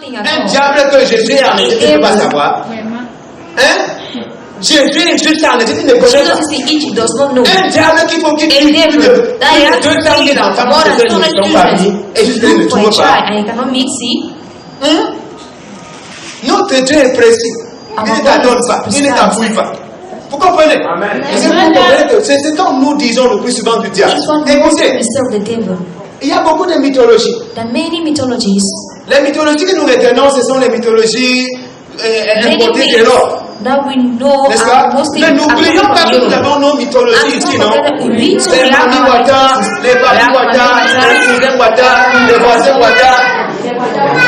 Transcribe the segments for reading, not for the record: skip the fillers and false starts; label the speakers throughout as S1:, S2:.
S1: nothing at
S2: Un
S1: all.
S2: diable que Jésus a arrêté, tu ne peux pas savoir. Hein? Jésus est juste arrêté, tu ne connais pas.
S1: Jesus is the Egypt does not know.
S2: Un diable qu'il faut qu'il tue plus de 200 000 enfants pour que ceux qui sont parmi et juste ne
S1: for a
S2: trouvent
S1: child
S2: pas.
S1: and you cannot meet, see?
S2: Notre Dieu est précis. Il ne t'adonne pas, il ne t'appuie pas. Vous comprenez? Et c'est pour comprendre que c'est ce que nous disons le plus souvent du diable.
S1: It's what
S2: Écoutez,
S1: we serve the devil.
S2: il y a beaucoup de mythologies.
S1: There are many mythologies.
S2: Les mythologies que nous retenons, ce sont les mythologies importées de l'Europe.
S1: That we know
S2: N'est-ce
S1: are
S2: pas?
S1: mostly
S2: Mais n'oublions pas que nous
S1: Europe.
S2: avons nos mythologies ici, non? Les Mami Wata, les Babi Wata, les cousins Wata, les voisins Wata.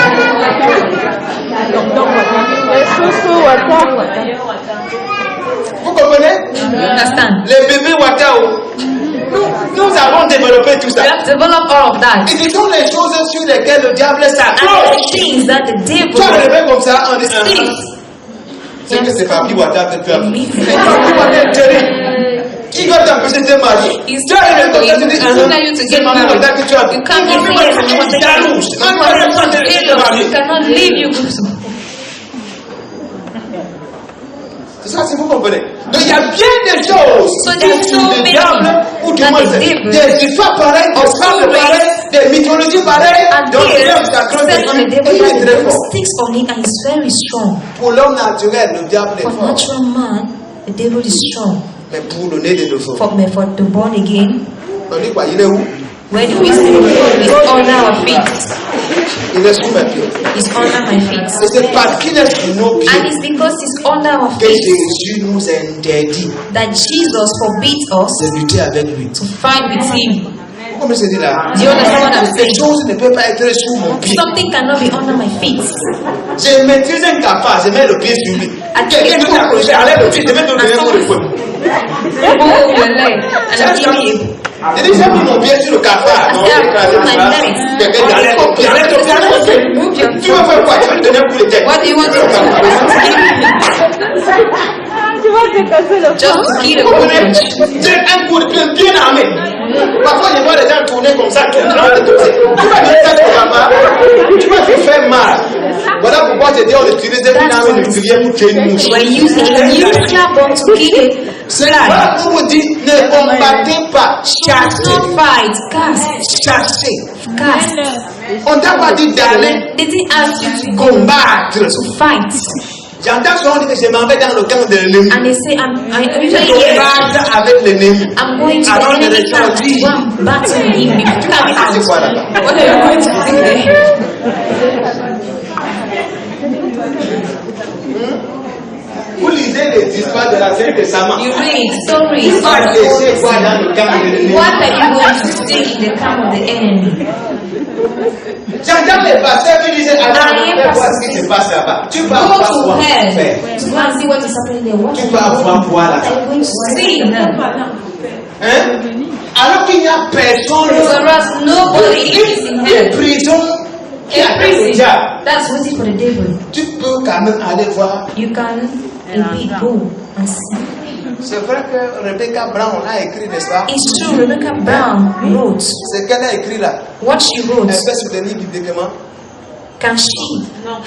S2: Vous comprenez?
S1: You understand?
S2: Les bébés Wata. Nous avons développé tout
S1: We
S2: ça.
S1: have developed all of that.
S2: Et ce sont les choses sur lesquelles le diable
S1: And
S2: s'accroche.
S1: the things that the devil
S2: Tu as rêvé comme ça en disant.
S1: thinks.
S2: C'est que c'est Babi Wata que tu as fait.
S1: Me.
S2: Babi Wata est terrible. Qui va t'empêcher de te marier?
S1: He's
S2: Tu as rêvé comme ça, tu dis,
S1: trying you to
S2: c'est
S1: get
S2: Babi
S1: married.
S2: Wata que tu as fait.
S1: You can't
S2: Babi
S1: get
S2: Wata,
S1: married.
S2: c'est jalouse. Babi Wata, c'est de te marier.
S1: You cannot leave you.
S2: C'est ça, si vous comprenez. Donc il y a bien des choses
S1: So
S2: qui
S1: there's
S2: sont
S1: so
S2: des
S1: many
S2: diables ou du
S1: that
S2: moins
S1: the devil
S2: des histoires pareilles, des fables pareilles, des mythologies pareilles.
S1: And
S2: Donc
S1: here,
S2: il s'accroche
S1: set on the
S2: dessus
S1: devil
S2: et il est
S1: that the
S2: très
S1: devil
S2: fort.
S1: sticks on it and is very strong.
S2: Pour l'homme naturel, le diable est
S1: For
S2: fort.
S1: natural man, the devil is strong.
S2: Mais pour le né de nouveau,
S1: For the born again,
S2: on dit quoi? Il est où?
S1: where do we see him? He's under our feet.
S2: Il est sous mes pieds.
S1: He's under my feet.
S2: Et c'est parce qu'il est sous nos
S1: And
S2: pieds
S1: it's because he's under our
S2: que
S1: feet
S2: Jésus nous interdit
S1: that Jesus forbids us
S2: de lutter avec lui.
S1: to fight with him.
S2: Comment c'est dit là?
S1: Do you understand what I'm
S2: Ces
S1: saying?
S2: choses ne peuvent pas être sous mon pied.
S1: Something cannot be under my feet.
S2: Je maîtrise un cafard, je mets le pied sur lui. Quelqu'un qui t'a accroché, enlève le pied, je mets ton pied sur le feu.
S1: Oh, your leg. And I'm giving you.
S2: J'ai dit, j'ai mis mon pied sur le cafard. Non, quelqu'un dit, enlève ton pied, enlève ton pied, enlève ton pied. Tu veux faire quoi? Tu veux te donner un coup de tête.
S1: What do you want to do? Just to kill a cockroach.
S2: J'ai un coup de pied bien armé. Parfois, je vois les gens tourner comme ça, tourner. Tu vas dire ça, tu vas pas. Tu vas te faire mal. Voilà pourquoi j'ai dit, on utilise une arme nucléaire pour tuer une mouche.
S1: We're using a nuclear bomb to kill a
S2: C'est
S1: fly.
S2: là où on dit, ne combattez pas,
S1: Just
S2: chassez.
S1: not fight. Cast.
S2: Chassez.
S1: Cast.
S2: On t'a pas dit d'aller
S1: They didn't ask you to go
S2: combattre.
S1: to fight.
S2: J'entends souvent dire que je m'en vais dans le camp de l'ennemi.
S1: And they say, I usually
S2: Je
S1: hear,
S2: combatte avec l'ennemi.
S1: I'm going to
S2: Alors,
S1: the
S2: les
S1: enemy
S2: gens
S1: camp to
S2: disent,
S1: go and battle him. You
S2: tu
S1: come
S2: vas c'est quoi
S1: out.
S2: là-bas?
S1: What are you going to do there?
S2: Vous lisez les histoires de l'Ancien Testament.
S1: You read stories
S2: Tu
S1: of
S2: vas
S1: the
S2: laisser
S1: Old
S2: quoi dans
S1: Testament.
S2: le camp de l'ennemi?
S1: What are you going to see in the camp of the enemy?
S2: J'entends les pasteurs qui disent,
S1: I
S2: allez,
S1: am
S2: voir ce qui se passe là-bas. Tu vas
S1: Go
S2: avoir
S1: to
S2: quoi
S1: hell
S2: faire.
S1: to go and see what is happening there. What
S2: Tu vas avoir quoi
S1: are
S2: là-bas.
S1: you going to see now?
S2: Hein? Alors qu'il n'y a personne.
S1: Whereas nobody is in
S2: Une
S1: hell.
S2: prison qui
S1: A
S2: a
S1: prison
S2: déjà.
S1: that's waiting for the devil.
S2: Tu peux quand même aller voir.
S1: You can indeed go and see.
S2: C'est vrai que Rebecca Brown a écrit, n'est-ce pas?
S1: It's true, Rebecca Brown wrote.
S2: C'est qu'elle a écrit là.
S1: What she wrote,
S2: Elle peut soutenir bibliquement.
S1: can she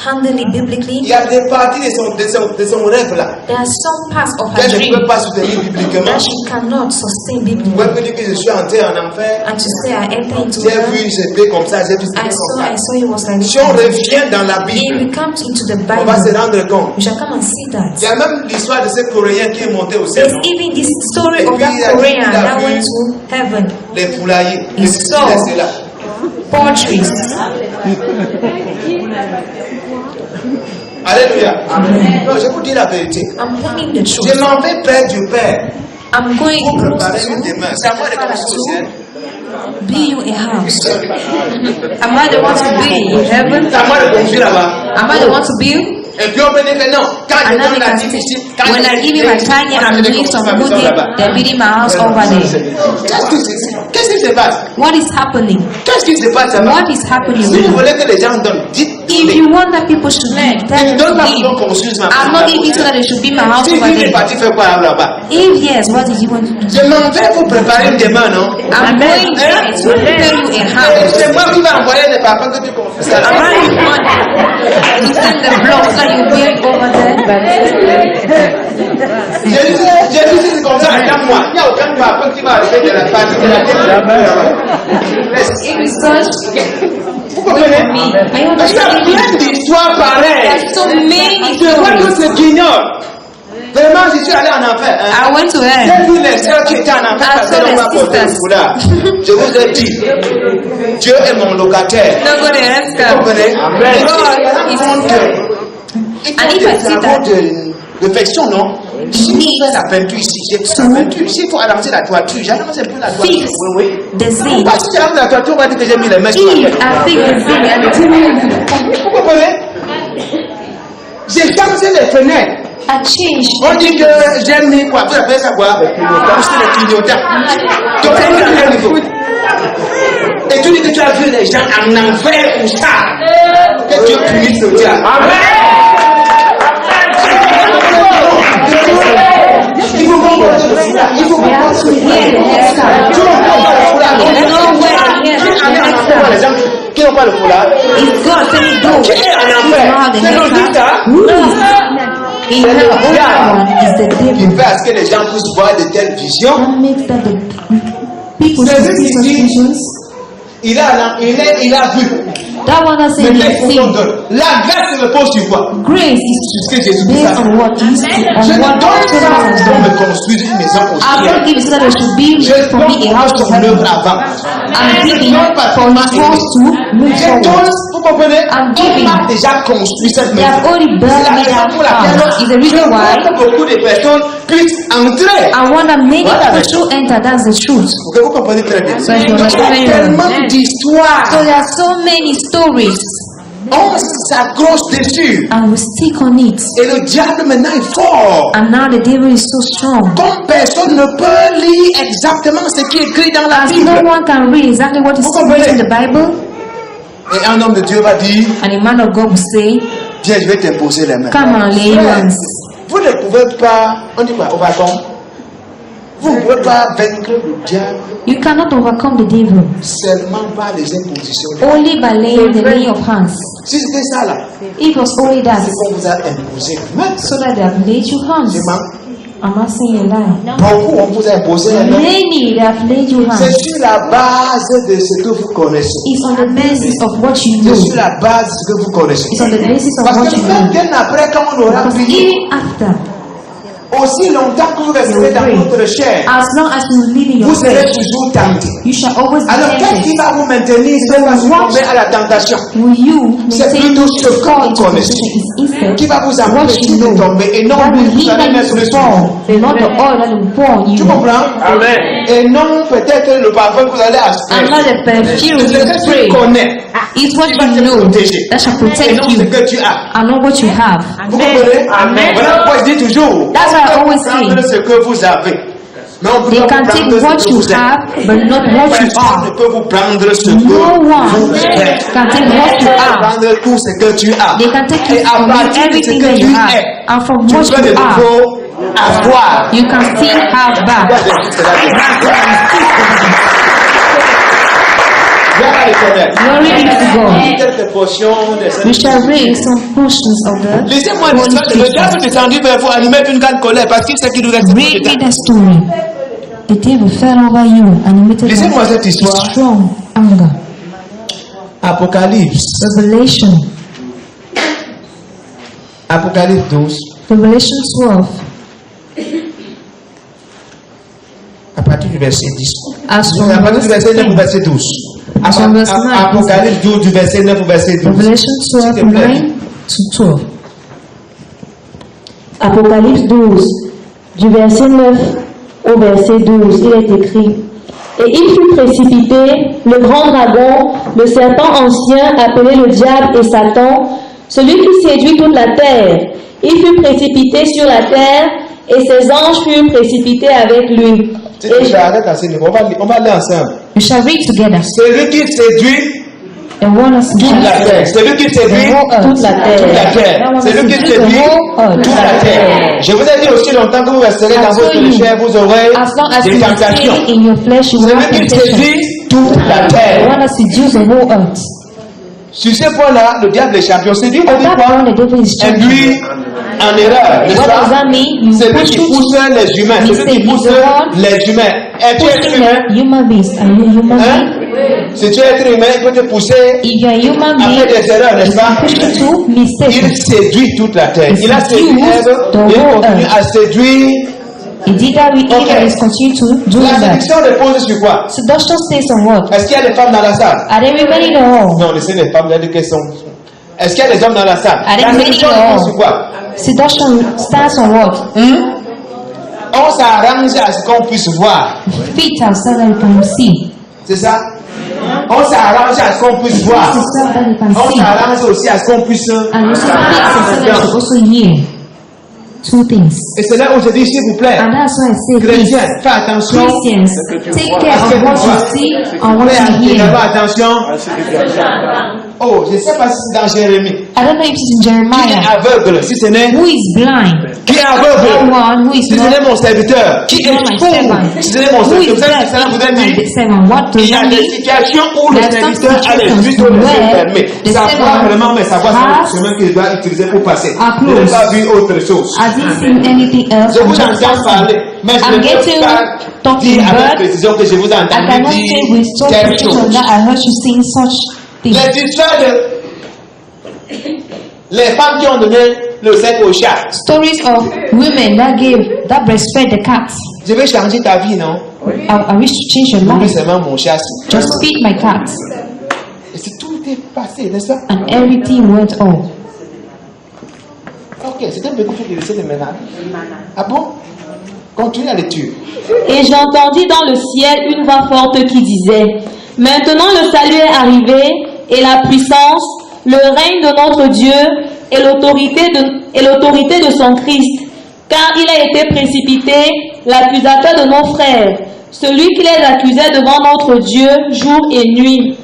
S1: handle it
S2: Il
S1: biblically?
S2: y a des parties de son rêve là.
S1: There are some parts of her
S2: Qu'elle ne
S1: dream
S2: peut pas soutenir bibliquement.
S1: that she cannot sustain biblically.
S2: Vous pouvez dire que je suis entré en enfer.
S1: And to say, I enter into
S2: J'ai
S1: hell.
S2: vu, j'étais comme ça, j'ai vu
S1: I
S2: c'était comme
S1: saw
S2: ça.
S1: it was like
S2: Si on
S1: this.
S2: revient dans la
S1: If
S2: Bible,
S1: we come into the
S2: on va se
S1: Bible,
S2: rendre compte.
S1: we shall come and see
S2: Il y
S1: that.
S2: a même l'histoire de ce Coréen qui est monté au
S1: There's
S2: ciel.
S1: even this story
S2: Et
S1: of
S2: puis,
S1: that
S2: il a dit
S1: Korean
S2: qu'il a
S1: that
S2: vu
S1: went to heaven.
S2: Les poulaillers.
S1: Il
S2: Les
S1: sort.
S2: petits, c'est là.
S1: Poetry.
S2: Alléluia. Non, je vous dis la vérité.
S1: I'm telling the
S2: Je
S1: truth.
S2: m'en vais près du Père
S1: I'm going
S2: pour préparer
S1: to
S2: une demeure. C'est à moi de commencer au ciel.
S1: build you a house. Am I the one to build in heaven?
S2: C'est à moi de conduire là-bas.
S1: Am I the one to build?
S2: Et puis on peut dire que non. Quand je
S1: And now
S2: donne
S1: they
S2: la
S1: can
S2: dîme
S1: say,
S2: ici,
S1: when I give you my tiny and the leaves of good day, they're building my house over there.
S2: Qu'est-ce qui se passe?
S1: What is happening?
S2: Qu'est-ce qui se passe là-bas?
S1: What is happening?
S2: Si vous voulez que les gens donnent, dites
S1: If you want that people should give,
S2: Tu
S1: tell
S2: ne
S1: them
S2: donnes
S1: to
S2: pas
S1: give.
S2: pour qu'on construise ma
S1: I'm not
S2: maison.
S1: giving so that they should be my house
S2: Si
S1: over
S2: il est
S1: there.
S2: parti faire quoi là-bas?
S1: If yes, what did you want to do?
S2: Je m'en vais vous préparer une demain, non?
S1: I'm going there to prepare you a house.
S2: C'est moi qui vais envoyer les papas que tu construis ça
S1: I'm
S2: là-bas.
S1: running money to send the blocks that you build over there.
S2: Jésus, c'est comme ça, attends-moi. Il n'y a aucun papa qui va arriver de la partie de la terre.
S1: It is such
S2: Vous comprenez?
S1: I
S2: Parce qu'il y a
S1: understand.
S2: plein d'histoires pareilles.
S1: There's so many
S2: Je vois tous
S1: stories.
S2: ceux qui ignorent. Vraiment, je suis allé en enfer.
S1: I went to hell.
S2: J'ai vu les sœurs qui étaient en enfer parce qu'elles n'ont pas porté le foulard. Je vous ai dit, Dieu est mon locataire.
S1: Don't go there, let's
S2: Vous
S1: go.
S2: comprenez?
S1: God is on And if I see that
S2: de perfection, non? Si je fais la peinture ici, j'ai fait la peinture. S'il faut avancer la toiture, j'avance un peu la toiture.
S1: fix
S2: Oui, oui.
S1: the zinc,
S2: Parce que j'avance la toiture, on va dire que j'ai mis les mains sur la
S1: if
S2: tête.
S1: I fix the zinc and the
S2: Vous comprenez? J'ai changé les fenêtres.
S1: I change.
S2: On dit que j'ai mis quoi? Vous appelez ça quoi? Comme c'est le clignotants. Donc, c'est à quel niveau? Et tu dis que tu as vu les gens en enfer pour ça. Que Dieu punisse le diable. Il faut comprendre le foulard. Il faut comprendre ce foulard. Tu comprends le foulard. Les gens qui n'ont pas le foulard.
S1: It's God saying do.
S2: Qui est en enfer? C'est logique ça.
S1: In hell, only one is the
S2: Qui
S1: devil.
S2: fait à ce que les gens puissent voir de telles visions.
S1: What makes that the people
S2: C'est
S1: should
S2: lui
S1: see
S2: qui
S1: such
S2: dit,
S1: visions?
S2: il a vu.
S1: That one that said
S2: Mais
S1: he
S2: il faut qu'on
S1: seen.
S2: donne. La grâce se repose sur quoi?
S1: Grace is
S2: Sur ce que Jésus dit.
S1: based on what is
S2: Je
S1: on
S2: ne
S1: what
S2: donne
S1: Jesus
S2: pas
S1: has
S2: pour
S1: done.
S2: me construire une maison au
S1: I'm
S2: ciel.
S1: not giving so that there should be
S2: Je
S1: for me a house
S2: donne
S1: to
S2: son
S1: heaven.
S2: œuvre avant.
S1: I'm giving for his force to move
S2: Je
S1: forward.
S2: donne, vous comprenez?
S1: I'm
S2: On
S1: giving.
S2: a déjà construit cette
S1: They have
S2: maison.
S1: already
S2: C'est
S1: built
S2: la
S1: me
S2: raison
S1: that
S2: pour laquelle
S1: house. Is the
S2: je
S1: reason
S2: veux
S1: why
S2: que beaucoup de personnes puissent entrer.
S1: I want that many
S2: Voilà,
S1: people should enter. That's the truth.
S2: Pour que vous compreniez très bien.
S1: So you
S2: Il y a
S1: understand very well.
S2: tellement d'histoires.
S1: So there are so many stories,
S2: On s'accroche dessus.
S1: and we stick on it.
S2: Et le diable maintenant est fort.
S1: And now the devil is so strong.
S2: Comme personne ne peut lire exactement ce qui est écrit dans la
S1: As
S2: Bible.
S1: no one can read exactly what is written in the Bible,
S2: Et un homme de Dieu va dire,
S1: and a man of God will say,
S2: viens, je vais t'imposer les mains.
S1: come on, lay hands.
S2: Vous ne pouvez pas, on dit quoi, au balcon. Vous ne pouvez pas vaincre le diable
S1: You cannot overcome the devil
S2: seulement par les impositions.
S1: only by laying the laying of hands.
S2: Si c'était ça là,
S1: It was only that,
S2: c'est qu'on vous a imposé les mains.
S1: so that they have laid you hands.
S2: C'est ma-
S1: I'm not saying a lie.
S2: Beaucoup on vous a imposé les mains.
S1: Many they have laid you
S2: C'est
S1: hands.
S2: sur la base de ce que vous connaissez.
S1: It's on the basis of what you
S2: C'est
S1: know.
S2: sur la base de ce que vous connaissez.
S1: It's on the basis of
S2: Parce
S1: what
S2: que
S1: you
S2: même
S1: know.
S2: bien après, quand on aura
S1: Because
S2: prié,
S1: even after,
S2: aussi longtemps que vous resterez dans votre chair,
S1: as long as you live in your
S2: vous serez
S1: flesh,
S2: toujours tenté.
S1: you shall always be
S2: Alors, qu'est-ce qui
S1: tempted.
S2: va vous maintenir? C'est pas succomber à la tentation.
S1: Will you
S2: C'est
S1: maintain
S2: plutôt ce que
S1: fall
S2: vous
S1: into
S2: connaissez
S1: position is instead
S2: qui va vous
S1: what
S2: empêcher
S1: you
S2: de
S1: know.
S2: tomber et non
S1: That will
S2: vous allez
S1: hinder
S2: mettre
S1: you
S2: le
S1: to
S2: sur.
S1: fall, not the oil that will pour on
S2: Tu
S1: you.
S2: comprends?
S3: Amen.
S2: Et non peut-être le parfum que vous allez
S1: And
S2: aspirer.
S1: not the perfume
S2: C'est ce
S1: you
S2: que
S1: spray.
S2: tu connais
S1: It's what
S2: qui va
S1: you
S2: te
S1: know
S2: protéger.
S1: that shall
S2: Et
S1: protect
S2: non ce
S1: you
S2: que tu as.
S1: and not what you have.
S2: Vous comprenez?
S3: Amen.
S2: Voilà pourquoi je dis toujours.
S1: That's why I always
S2: Prendre
S1: say,
S2: ce que vous avez. Mais on peut
S1: they
S2: pas
S1: can
S2: vous
S1: take
S2: prendre
S1: what
S2: ce que
S1: you
S2: vous êtes.
S1: have, but not what you
S2: Personne
S1: are.
S2: ne peut vous prendre ce que
S1: No
S2: vous
S1: one
S2: êtes.
S1: can take what you are.
S2: Prendre tout ce que tu as.
S1: They can take
S2: Et
S1: it
S2: à
S1: from you,
S2: partir de ce
S1: everything
S2: que
S1: that
S2: tu
S1: you have.
S2: es,
S1: And from
S2: tu
S1: what
S2: peux de
S1: you are,
S2: nouveau avoir.
S1: you can still have back. Glory be to God.
S2: Quelques portions de
S1: We shall read some portions of the
S2: Laissez-moi
S1: Holy
S2: l'histoire. Le diable
S1: Scripture.
S2: est descendu vers vous, animé d'une grande colère, parce qu'il sait qu'il nous reste plus
S1: Read
S2: de
S1: me
S2: temps.
S1: the story. The devil fell over you and emitted
S2: Laissez-moi cette
S1: a
S2: histoire.
S1: strong anger.
S2: Apocalypse.
S1: Revelation.
S2: Apocalypse 12.
S1: Revelation 12.
S2: À partir du verset 10.
S1: As
S2: À
S1: from
S2: partir du verset 9 au
S1: verse
S2: verset 12.
S1: From verse 9.
S2: Apocalypse 12 du verset 9 au verset 12.
S1: Revelation 12
S2: S'il te
S1: from
S2: plaît.
S1: 9 to 12.
S4: Apocalypse 12, du verset 9 au verset 12, il est écrit: Et il fut précipité, le grand dragon, le serpent ancien, appelé le diable et Satan, celui qui séduit toute la terre. Il fut précipité sur la terre, et ses anges furent précipités avec lui.
S2: Si tu arrêtes à ce niveau, on va aller ensemble.
S1: We shall read together.
S2: Celui qui séduit
S4: and want us to
S2: Toute la terre. C'est lui qui séduit
S4: toute la terre.
S2: toute la terre. C'est lui qui séduit toute la terre. Je vous ai dit aussi longtemps que vous resterez dans votre chair, vous aurez
S4: As long as
S2: des
S4: you
S2: tentations.
S4: stay in your flesh, you will
S2: C'est
S4: have
S2: lui qui
S4: temptation.
S2: séduit toute la
S4: I
S2: terre.
S4: want to seduce the whole earth.
S2: Sur ce point-là, le diable est champion. C'est lui qui
S4: At
S2: dit
S4: that
S2: quoi?
S4: point, the devil is champion.
S2: Induit en erreur, n'est-ce
S4: What does
S2: pas?
S4: that mean?
S2: C'est
S4: You
S2: lui
S4: push
S2: qui
S4: it
S2: pousse les humains. C'est lui qui pousse les humains. Es-tu être
S4: pushing
S2: humain?
S4: the human beings. Are you a human
S2: Hein?
S4: being?
S2: Si tu es être humain, il peut te pousser
S4: If you're a human
S2: à
S4: being,
S2: faire des erreurs, n'est-ce pas?
S4: push you to mistakes.
S2: Il séduit toute la terre. Il a séduit Ève,
S4: The
S2: il
S4: whole
S2: continue
S4: earth.
S2: à séduire.
S4: He did that with Eve
S2: Okay.
S4: and is continue to do
S2: La
S4: that.
S2: séduction repose sur quoi?
S4: Seduction stays on what?
S2: Est-ce qu'il y a des femmes dans la salle?
S4: Are there women in the hall?
S2: Non, laissez les femmes, il y a des questions. Est-ce qu'il y a des hommes dans la salle?
S4: Are there
S2: La
S4: women in
S2: séduction
S4: the
S2: repose
S4: hall?
S2: sur quoi?
S4: Seduction stands on what?
S2: On s'arrange à ce qu'on puisse voir.
S4: Feet ourselves that we can see.
S2: C'est ça? On s'arrange à ce qu'on puisse voir.
S4: Feet ourselves that we can
S2: On
S4: see.
S2: s'arrange aussi à ce qu'on puisse.
S4: And also feet ourselves that we can also hear. Two things.
S2: Et c'est là où je dis, s'il vous plaît,
S4: And that's why I say this.
S2: chrétiens, fais attention.
S4: Christians, take care of what you see and what
S2: Fais
S4: you
S2: également
S4: hear.
S2: attention. Oh, je ne sais pas si c'est dans Jérémie.
S4: I don't know if it's in
S2: Qui est
S4: Jeremiah.
S2: aveugle? Si ce n'est
S4: Who is blind?
S2: qui est
S4: No
S2: aveugle?
S4: one who is
S2: Si ce
S4: not.
S2: n'est mon serviteur, qui est
S4: Not my
S2: fou?
S4: servant.
S2: Si ce n'est mon
S4: Who
S2: serviteur,
S4: is
S2: vous savez
S4: deaf?
S2: ce que cela voudrait
S4: My
S2: dire?
S4: servant. What does
S2: Il y a
S4: that
S2: des
S4: mean?
S2: situations où le
S4: There's some
S2: serviteur a les yeux
S4: situations where
S2: fermés.
S4: the
S2: Ça voit
S4: servant
S2: vraiment, mais ça voit sur
S4: has
S2: le chemin qu'il doit utiliser pour passer.
S4: are
S2: Il n'a
S4: closed.
S2: pas vu autre chose.
S4: Has he seen anything else?
S2: Je
S4: I'm
S2: vous
S4: just
S2: entends
S4: asking.
S2: parler, mais je
S4: I'm
S2: ne
S4: getting
S2: peux pas
S4: talking,
S2: dire avec
S4: but
S2: précision que je vous ai
S4: I
S2: entendu
S4: cannot say
S2: dire
S4: with so
S2: telle
S4: precision
S2: chose.
S4: that I heard you saying such things.
S2: Les histoires de les femmes qui ont donné le sein au chat.
S4: Stories of women that breastfed the cats.
S2: Je vais changer ta vie, non?
S4: I wish to change your
S2: Oublie
S4: life.
S2: seulement mon chat.
S4: Just feed my cats.
S2: Et c'est tout est passé, n'est-ce pas?
S4: And everything went on.
S2: Ok, c'était beaucoup plus difficile de maintenant. Ah bon? Continue la lecture.
S4: Et j'entendis dans le ciel une voix forte qui disait, maintenant le salut est arrivé, et la puissance, le règne de notre Dieu, et l'autorité de son Christ. Car il a été précipité, l'accusateur de nos frères, celui qui les accusait devant notre Dieu jour et nuit.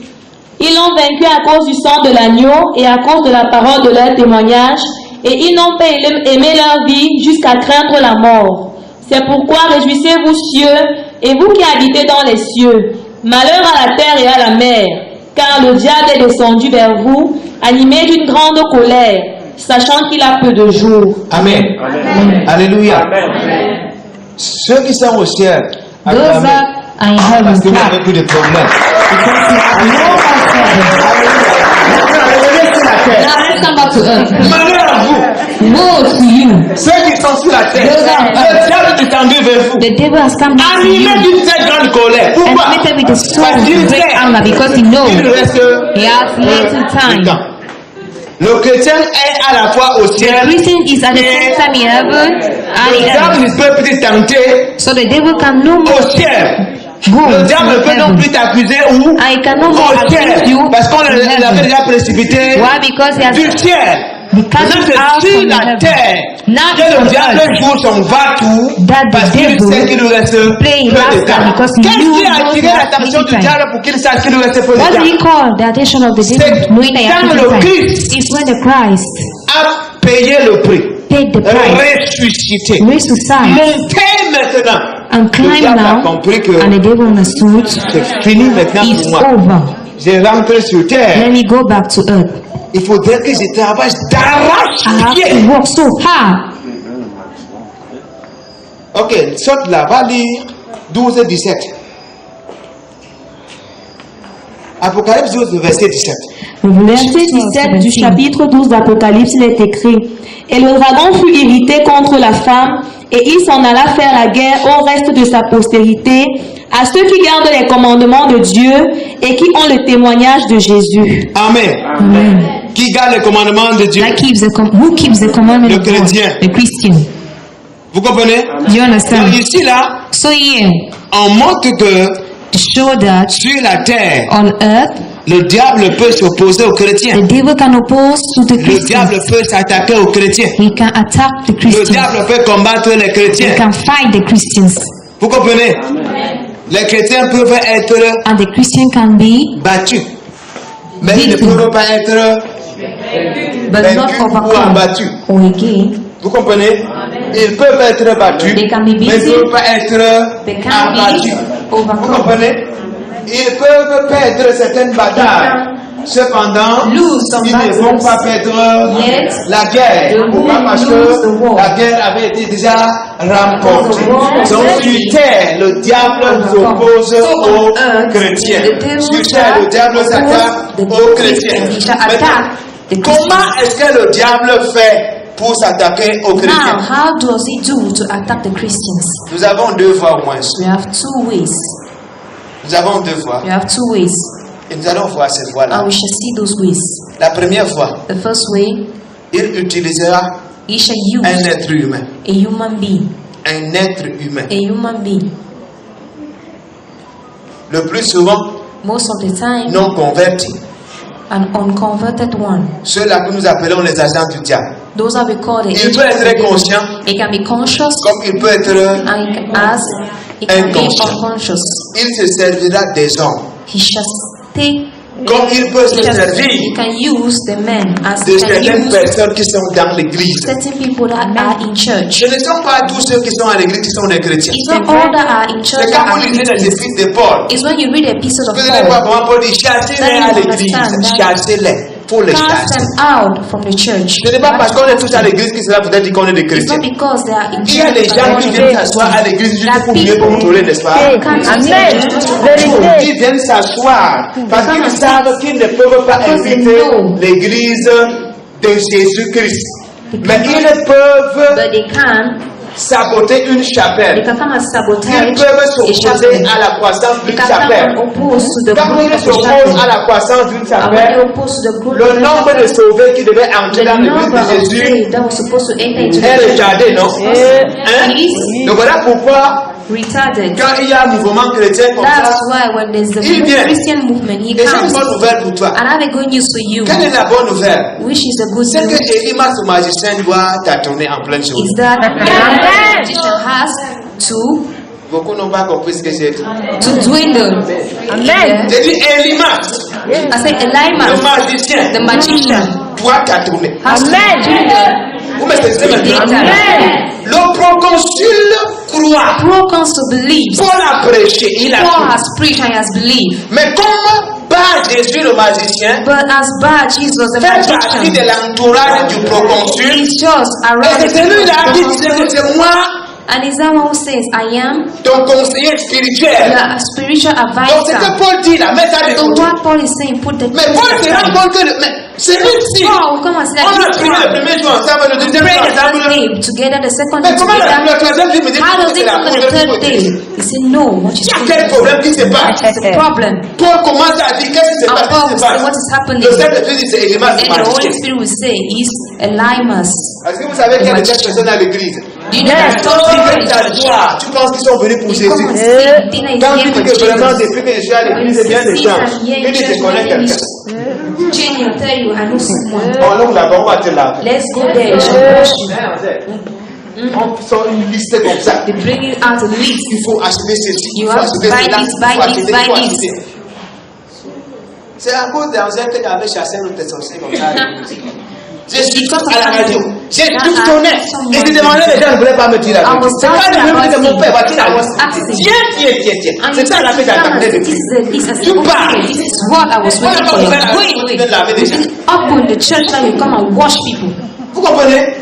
S4: Ils l'ont vaincu à cause du sang de l'agneau et à cause de la parole de leur témoignage, et ils n'ont pas aimé leur vie jusqu'à craindre la mort. C'est pourquoi réjouissez-vous cieux, et vous qui habitez dans les cieux. Malheur à la terre et à la mer, car le diable est descendu vers vous, animé d'une grande colère, sachant qu'il a peu de jours.
S2: Amen.
S1: Amen.
S2: Alléluia.
S1: Amen.
S2: Ceux qui sont au ciel,
S4: Those
S2: acclamez.
S4: that are in heaven
S2: Parce que vous
S4: clap,
S2: n'avez plus de problème.
S4: because you are no more trouble.
S2: Revenez sur la terre.
S4: Now let's come back to earth.
S2: Malheur à vous.
S4: Woe to you.
S2: Ceux qui sont sur la terre. Le diable est tendu vers vous.
S4: The devil has come back to
S2: Animé
S4: you.
S2: d'une telle grande colère. Pourquoi?
S4: Animated with the soul
S2: Parce qu'il
S4: of great
S2: sait
S4: anger, because he knows
S2: qu'il reste
S4: he has little time.
S2: temps. Le chrétien est à la fois au ciel.
S4: Christian is at the same time in heaven and
S2: Le
S4: in
S2: diable
S4: earth.
S2: ne peut plus tenter
S4: So the devil can no more
S2: au ciel.
S4: go
S2: Le diable ne
S4: to
S2: peut non
S4: heaven.
S2: plus t'accuser où?
S4: And he can no more
S2: Au
S4: accuse
S2: ciel.
S4: you
S2: Parce qu'on
S4: in
S2: l'avait
S4: heaven.
S2: déjà précipité
S4: Why? Because he has
S2: du ciel.
S4: because
S2: Maintenant,
S4: he's out
S2: c'est sur
S4: from
S2: la
S4: heaven.
S2: terre
S4: Now
S2: que
S4: it's
S2: le
S4: on
S2: diable
S4: earth.
S2: joue son va-tout
S4: That the
S2: parce qu'il
S4: devil
S2: sait qu'il nous reste
S4: play
S2: peu de
S4: last time
S2: temps.
S4: because he
S2: Qu'est-ce qui
S4: knows
S2: a attiré
S4: that
S2: l'attention
S4: little
S2: du
S4: time.
S2: diable pour qu'il sache qu'il nous reste peu de
S4: What do you
S2: temps?
S4: call the attention of the devil?
S2: C'est
S4: Knowing that you have
S2: quand
S4: little
S2: le
S4: time.
S2: Christ
S4: It's when the Christ
S2: A payé le prix,
S4: paid the price,
S2: ressuscité,
S4: resuscited,
S2: monté maintenant.
S4: and
S2: Le
S4: climbed
S2: diable a
S4: now,
S2: compris que
S4: and the devil understood
S2: c'est fini maintenant
S4: it's
S2: pour moi.
S4: over.
S2: J'ai rentré sur terre.
S4: Let me go back to earth.
S2: Il faudrait que je travaille
S4: I have
S2: d'arrache-pied.
S4: to work so hard.
S2: Ok, saute là, va lire 12 et 17. Apocalypse 12, verset 17.
S4: Le verset 17 du chapitre 12 d'Apocalypse, il est écrit: Et le dragon fut irrité contre la femme, et il s'en alla faire la guerre au reste de sa postérité, à ceux qui gardent les commandements de Dieu et qui ont le témoignage de Jésus.
S2: Amen.
S4: Amen.
S2: Qui garde les commandements de Dieu?
S4: Who keeps the commandment
S2: Le
S4: of God?
S2: chrétien.
S4: The Christian.
S2: Vous comprenez?
S4: Do you understand?
S2: Donc ici, là,
S4: So here,
S2: on montre que
S4: to show that
S2: sur la terre,
S4: on earth,
S2: le diable peut s'opposer aux chrétiens.
S4: the devil can oppose to the
S2: Le
S4: Christians.
S2: diable peut s'attaquer aux chrétiens.
S4: He can attack the
S2: Le
S4: Christians.
S2: diable peut combattre les
S4: He
S2: chrétiens.
S4: can fight the Christians.
S2: Vous comprenez? Les chrétiens peuvent être
S4: And the Christian can be
S2: battus. Mais ils ne peuvent pas être
S1: but not
S2: vaincus ou
S1: overcome
S2: abattus.
S1: or again.
S2: Vous comprenez? Ils peuvent être battus,
S1: They can be
S2: mais ils ne
S1: beaten.
S2: peuvent pas être
S1: They can
S2: abattus.
S1: be
S2: Vous
S1: overcome.
S2: comprenez? Ils peuvent perdre certaines batailles. Cependant,
S1: Lose some
S2: ils ne vont
S1: battles.
S2: pas perdre
S1: Yet,
S2: la guerre.
S1: they
S2: Pourquoi?
S1: won't
S2: Parce
S1: lose the
S2: que
S1: war.
S2: la guerre avait été déjà remportée.
S1: The war was
S2: Donc
S1: ready.
S2: sur terre, le diable s'oppose
S1: So on
S2: aux
S1: earth,
S2: chrétiens.
S1: the devil
S2: Sur terre,
S1: shall
S2: le diable s'attaque
S1: oppose the
S2: aux chrétiens.
S1: Christians. He shall
S2: Maintenant,
S1: attack the
S2: comment
S1: Christians.
S2: est-ce que le diable fait pour s'attaquer aux
S1: Now,
S2: chrétiens?
S1: how does he do to attack the Christians?
S2: Nous avons deux voies au moins.
S1: We have two ways.
S2: Nous avons deux voies.
S1: We have two ways.
S2: Et nous allons voir ces voies-là.
S1: And we shall see those ways.
S2: La première voie,
S1: The first way,
S2: il utilisera
S1: he shall
S2: un
S1: use
S2: être humain.
S1: a human being.
S2: Un être humain.
S1: A human being.
S2: Le plus souvent,
S1: Most of the time,
S2: non convertis.
S1: an unconverted one.
S2: Ceux-là que nous appelons les agents du diable.
S1: Those are we call the
S2: Il
S1: agents
S2: peut
S1: of the
S2: être
S1: devil.
S2: conscient,
S1: He can be conscious
S2: comme il peut être...
S1: and he can ask. He can be
S2: Inconscient.
S1: unconscious.
S2: Il se servira des hommes.
S1: He shall take.
S2: Comme il peut se
S1: He
S2: servir
S1: can use the men as
S2: de
S1: he can
S2: certaines
S1: use
S2: personnes qui sont dans l'église.
S1: certain people that are in church.
S2: Ce ne sont pas tous ceux qui sont à l'église qui sont des chrétiens.
S1: It's not all that are in church
S2: C'est
S1: that
S2: quand
S1: are
S2: vous lisez les
S1: Christians.
S2: épîtres de Paul.
S1: It's when you read the epistles of
S2: Vous allez voir
S1: Paul.
S2: comment Paul dit chassez-les à l'église. Chassez-les. Il faut les
S1: Cast
S2: chasser.
S1: them out from the church.
S2: Ce n'est pas parce qu'on est tous à l'église que cela peut être dit qu'on est des
S1: It's not
S2: chrétiens.
S1: because they are in
S2: Il y a des gens qui viennent s'asseoir à l'église juste pour mieux contrôler, n'est-ce pas? Ils viennent s'asseoir parce qu'ils savent qu'ils ne peuvent pas inviter l'église de Jésus-Christ. Mais ils peuvent
S1: But they can
S2: saboter une chapelle.
S1: come and
S2: Ils
S1: sabotage
S2: peuvent
S1: a
S2: s'opposer
S1: chapel.
S2: à la croissance
S1: They
S2: d'une
S1: can come
S2: chapelle.
S1: and oppose to the
S2: Quand
S1: growth
S2: ils
S1: of the
S2: s'opposent à
S1: chapel.
S2: la croissance d'une
S1: And when they
S2: chapelle,
S1: oppose to the growth
S2: le
S1: of the
S2: nombre de
S1: chapel,
S2: sauvés qui devaient entrer
S1: the
S2: dans l'église
S1: number
S2: de
S1: of
S2: Jésus
S1: saved that was supposed to enter into the
S2: est
S1: church
S2: retardé, non? Hein?
S1: is
S2: Donc voilà pourquoi,
S1: retarded.
S2: quand il y a un mouvement chrétien comme ça,
S1: That's why when there's the
S2: Il vient.
S1: Christian movement, he
S2: et j'ai une
S1: comes.
S2: bonne nouvelle pour toi.
S1: And I have a good news for you.
S2: Quelle est la bonne nouvelle?
S1: Which is the good
S2: C'est que
S1: news
S2: Elimas, le magicien, doit t'attendre en pleine chose.
S1: is that the magician has to
S2: Beaucoup n'ont pas compris ce que j'ai dit.
S1: dwindle.
S3: Amen.
S2: J'ai dit Elimas,
S1: I said
S2: le
S1: Elimas,
S2: magicien,
S1: the magician,
S2: doit t'attendre.
S1: has to dwindle.
S2: Vous me saisissez maintenant?
S1: Amen.
S2: Le proconsul croit.
S1: Paul comes to believe.
S2: Paul a prêché, il a
S1: Paul
S2: cru.
S1: has preached and he has believed.
S2: Mais comme pas Jésus le magicien,
S1: But as bad Jesus the
S2: fait partie
S1: magician,
S2: de l'entourage du proconsul,
S1: he's just around
S2: et
S1: the
S2: c'est celui-là qui
S1: people.
S2: disait que c'est moi,
S1: And is that one who says, I am
S2: ton conseiller spirituel.
S1: the spiritual
S2: Donc c'est que
S1: advisor?
S2: Paul dit là, mets ça de
S1: So
S2: côté.
S1: what Paul is saying, put the
S2: Mais Paul se rend compte que mais c'est lui ci.
S1: Paul, come and say
S2: On a
S1: that
S2: prié le premier jour ensemble, le deuxième jour ensemble.
S1: name together, the second
S2: Mais
S1: day
S2: comment
S1: together.
S2: le troisième jour me dit
S1: How
S2: que
S1: does
S2: c'est
S1: it
S2: la
S1: come on the
S2: première
S1: third
S2: fois?
S1: day? He said, no, what is
S2: Il y a quel problème qui se passe?
S1: the problem?
S2: Paul commence à dire qu'est-ce qui se
S1: And
S2: passe?
S1: Paul
S2: Qu'est-ce qui
S1: will
S2: se
S1: say,
S2: passe?
S1: what is happening?
S2: Le Saint-Esprit dit c'est Elimas
S1: Then
S2: le
S1: the Holy
S2: magicien.
S1: Spirit will say, is Elimas.
S2: Est-ce que vous savez qu'il y a des personnes à l'église?
S1: Do you know that
S2: Quand
S1: some
S2: ils
S1: people
S2: viennent
S1: in church,
S2: t'asseoir, tu penses qu'ils sont venus pour
S1: they come and
S2: Jésus.
S1: say, Tina is
S2: Quand
S1: here
S2: tu
S1: for
S2: dis que vraiment
S1: Jesus.
S2: depuis que je suis à l'église, c'est bien des gens. Il dit je connais quelqu'un.
S1: Change will tell you, I know someone.
S2: Bon, donc là-bas, on va te laver.
S1: Let's go there. She wash you.
S2: On sort une liste comme ça.
S1: They bring it out a list.
S2: Il faut acheter ceci, il
S1: You
S2: faut
S1: have to
S2: acheter
S1: buy
S2: cela,
S1: this,
S2: il
S1: buy
S2: faut
S1: this,
S2: acheter, il
S1: buy
S2: faut
S1: this.
S2: acheter. C'est à cause d'un que j'avais chassé un autre sorcier comme ça. Je suis à la radio. J'ai tout tourné. Et je demandais les gens ne voulaient pas me dire la vérité. C'est pas le même que mon père va dire à moi. Tiens. C'est ça la fête à la
S1: This is the list. I said, okay, this is what I was waiting for. Wait. Open the church now you come and wash people.
S2: Vous comprenez?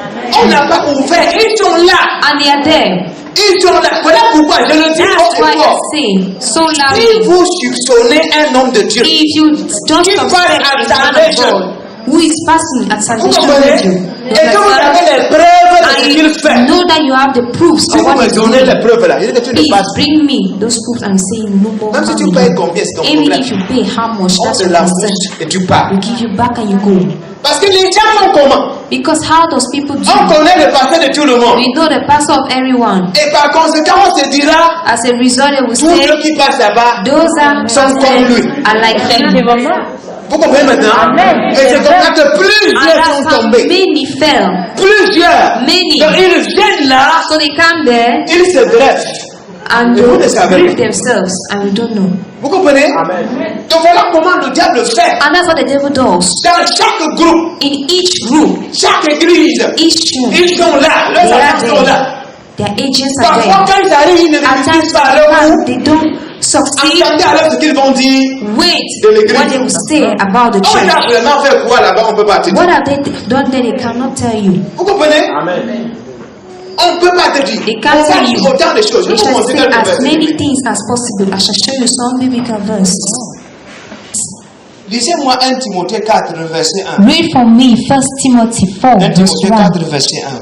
S2: On n'a pas ouvert. Ils sont là.
S1: And they are there.
S2: Ils sont là. Voilà pourquoi je le dis
S1: That's
S2: haut
S1: why
S2: et
S1: I
S2: fort.
S1: say so
S2: Si
S1: loudly.
S2: vous soupçonnez un homme de Dieu,
S1: If you don't
S2: Qui
S1: suspect
S2: parle
S1: a
S2: at
S1: man of
S2: salvation.
S1: God who is passing at
S2: vous
S1: salvation
S2: comprenez?
S1: with you,
S2: Et que vous avez les preuves de ce qu'il
S1: I
S2: fait.
S1: know that you have the proofs
S2: Si
S1: of
S2: vous
S1: what
S2: me
S1: he's
S2: donnez les
S1: doing.
S2: preuves là, il dit que tu ne
S1: Please
S2: passes.
S1: bring me those proofs and say no more
S2: Même si tu
S1: harm
S2: payes
S1: in you.
S2: combien, c'est ton
S1: Even
S2: problème.
S1: if you pay how much,
S2: On
S1: that's
S2: te
S1: your
S2: la
S1: concern.
S2: et tu pars.
S1: We give you back and you go.
S2: Parce que les gens font comment?
S1: Because how does people do?
S2: On connaît le passé de tout le monde.
S1: We know the pastor of everyone.
S2: Et par conséquent, on se dira,
S1: As a result, they will
S2: tous ceux
S1: say
S2: qui passent là-bas,
S1: those are
S2: sont comme lui.
S1: are like him.
S2: Vous comprenez maintenant?
S3: Amen.
S2: Et c'est comme ça que
S1: And
S2: plusieurs sont
S1: that's how
S2: tombés.
S1: many fell.
S2: Plusieurs.
S1: Many.
S2: Donc ils viennent là,
S1: So they come there
S2: ils se greffent.
S1: and
S2: Et vous ne savez
S1: grieve
S2: pas.
S1: themselves, and we don't know.
S2: Vous comprenez? Donc voilà comment le diable fait.
S1: And that's what the devil does.
S2: Dans chaque groupe,
S1: In each group,
S2: chaque église,
S1: each church,
S2: ils sont là, leurs
S1: they are
S2: agents sont là.
S1: there. Their agents are
S2: Parfois,
S1: there.
S2: quand ils arrivent, ils ne
S1: At times,
S2: réussissent pas à leur
S1: they don't succeed.
S2: Attendez alors ce qu'ils vont dire.
S1: Wait
S2: De l'église.
S1: what they will say about the
S2: On
S1: church.
S2: a vraiment fait quoi là-bas, on ne peut pas te dire.
S1: What have they done that they cannot tell you?
S2: Vous comprenez? On ne peut pas te dire.
S1: They
S2: On
S1: can't
S2: va
S1: tell
S2: dire
S1: you.
S2: autant de choses. Je
S1: They
S2: vais vous
S1: shall
S2: montrer
S1: say
S2: quelques
S1: as
S2: versets.
S1: many things as possible. I shall show you some biblical verses.
S2: Lisez-moi 1 Timothée 4, verset 1.
S1: Read for me 1 Timothy 4,
S2: 1
S1: verse
S2: Timothée
S1: 1.
S2: 4, verset 1.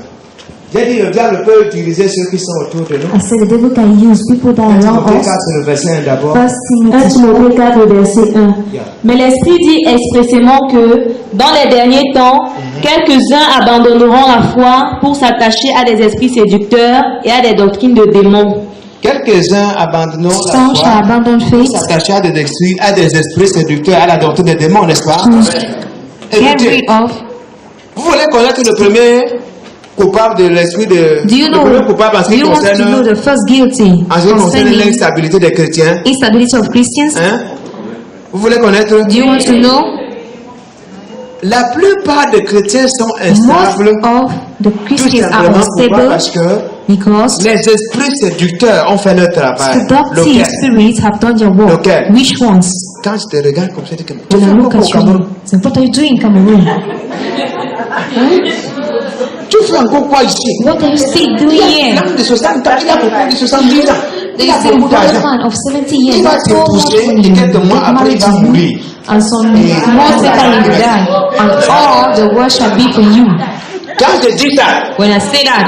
S2: J'ai dit, le diable peut utiliser ceux qui sont autour de nous.
S3: I said the devil can use people that
S2: 1
S3: are around
S2: Timothée
S3: us.
S2: 4, verset 1 d'abord.
S3: 1
S4: 1
S3: Timothy
S4: Timothée 4, verset 1. Mais l'Esprit dit expressément que, dans les derniers temps, quelques-uns abandonneront la foi pour s'attacher à des esprits séducteurs et à des doctrines de démons.
S2: Quelques-uns abandonneront la
S1: Some shall
S2: foi,
S1: abandon faith,
S2: s'attacher à des esprits séducteurs, à la doctrine des démons, n'est-ce pas?
S1: get
S2: Écoutez,
S1: rid of.
S2: vous voulez connaître le premier coupable de l'esprit de...
S1: Do you
S2: le
S1: know?
S2: premier coupable en ce
S1: Do
S2: qui
S1: you want to know
S2: concerne,
S1: the first guilty
S2: en ce qui concerne
S1: concerning
S2: l'instabilité des chrétiens?
S1: instability of Christians?
S2: Hein? Vous voulez connaître?
S1: Do you want to know?
S2: La plupart des chrétiens sont
S1: Most
S2: instables,
S1: of the
S2: tout
S1: Christians are
S2: simplement pourquoi?
S1: unstable
S2: Parce que
S1: because
S2: les esprits séducteurs ont fait leur travail.
S1: seductive
S2: Lequel?
S1: spirits have done their work.
S2: Lequel?
S1: Which ones?
S2: Quand je te regarde comme ça, tu dis que tu
S1: When
S2: fais
S1: I look
S2: encore au
S1: at you,
S2: Cameroun.
S1: so what are you doing in Cameroon?
S2: Tu fais encore quoi ici?
S1: What are you still doing
S2: Il a
S1: here?
S2: de 60 ans, il a beaucoup de 70 ans.
S1: There
S2: Il a
S1: is a
S2: beaucoup
S1: brother
S2: d'argent.
S1: man of 70 years.
S2: Il va
S1: That's so much
S2: t'épouser
S1: money.
S2: et quelques mois
S1: Get
S2: après, il
S1: married
S2: va
S1: to you,
S2: mourir.
S1: and some months later you will die, and all the world shall be for you.
S2: Quand je dis ça,
S1: When I say that,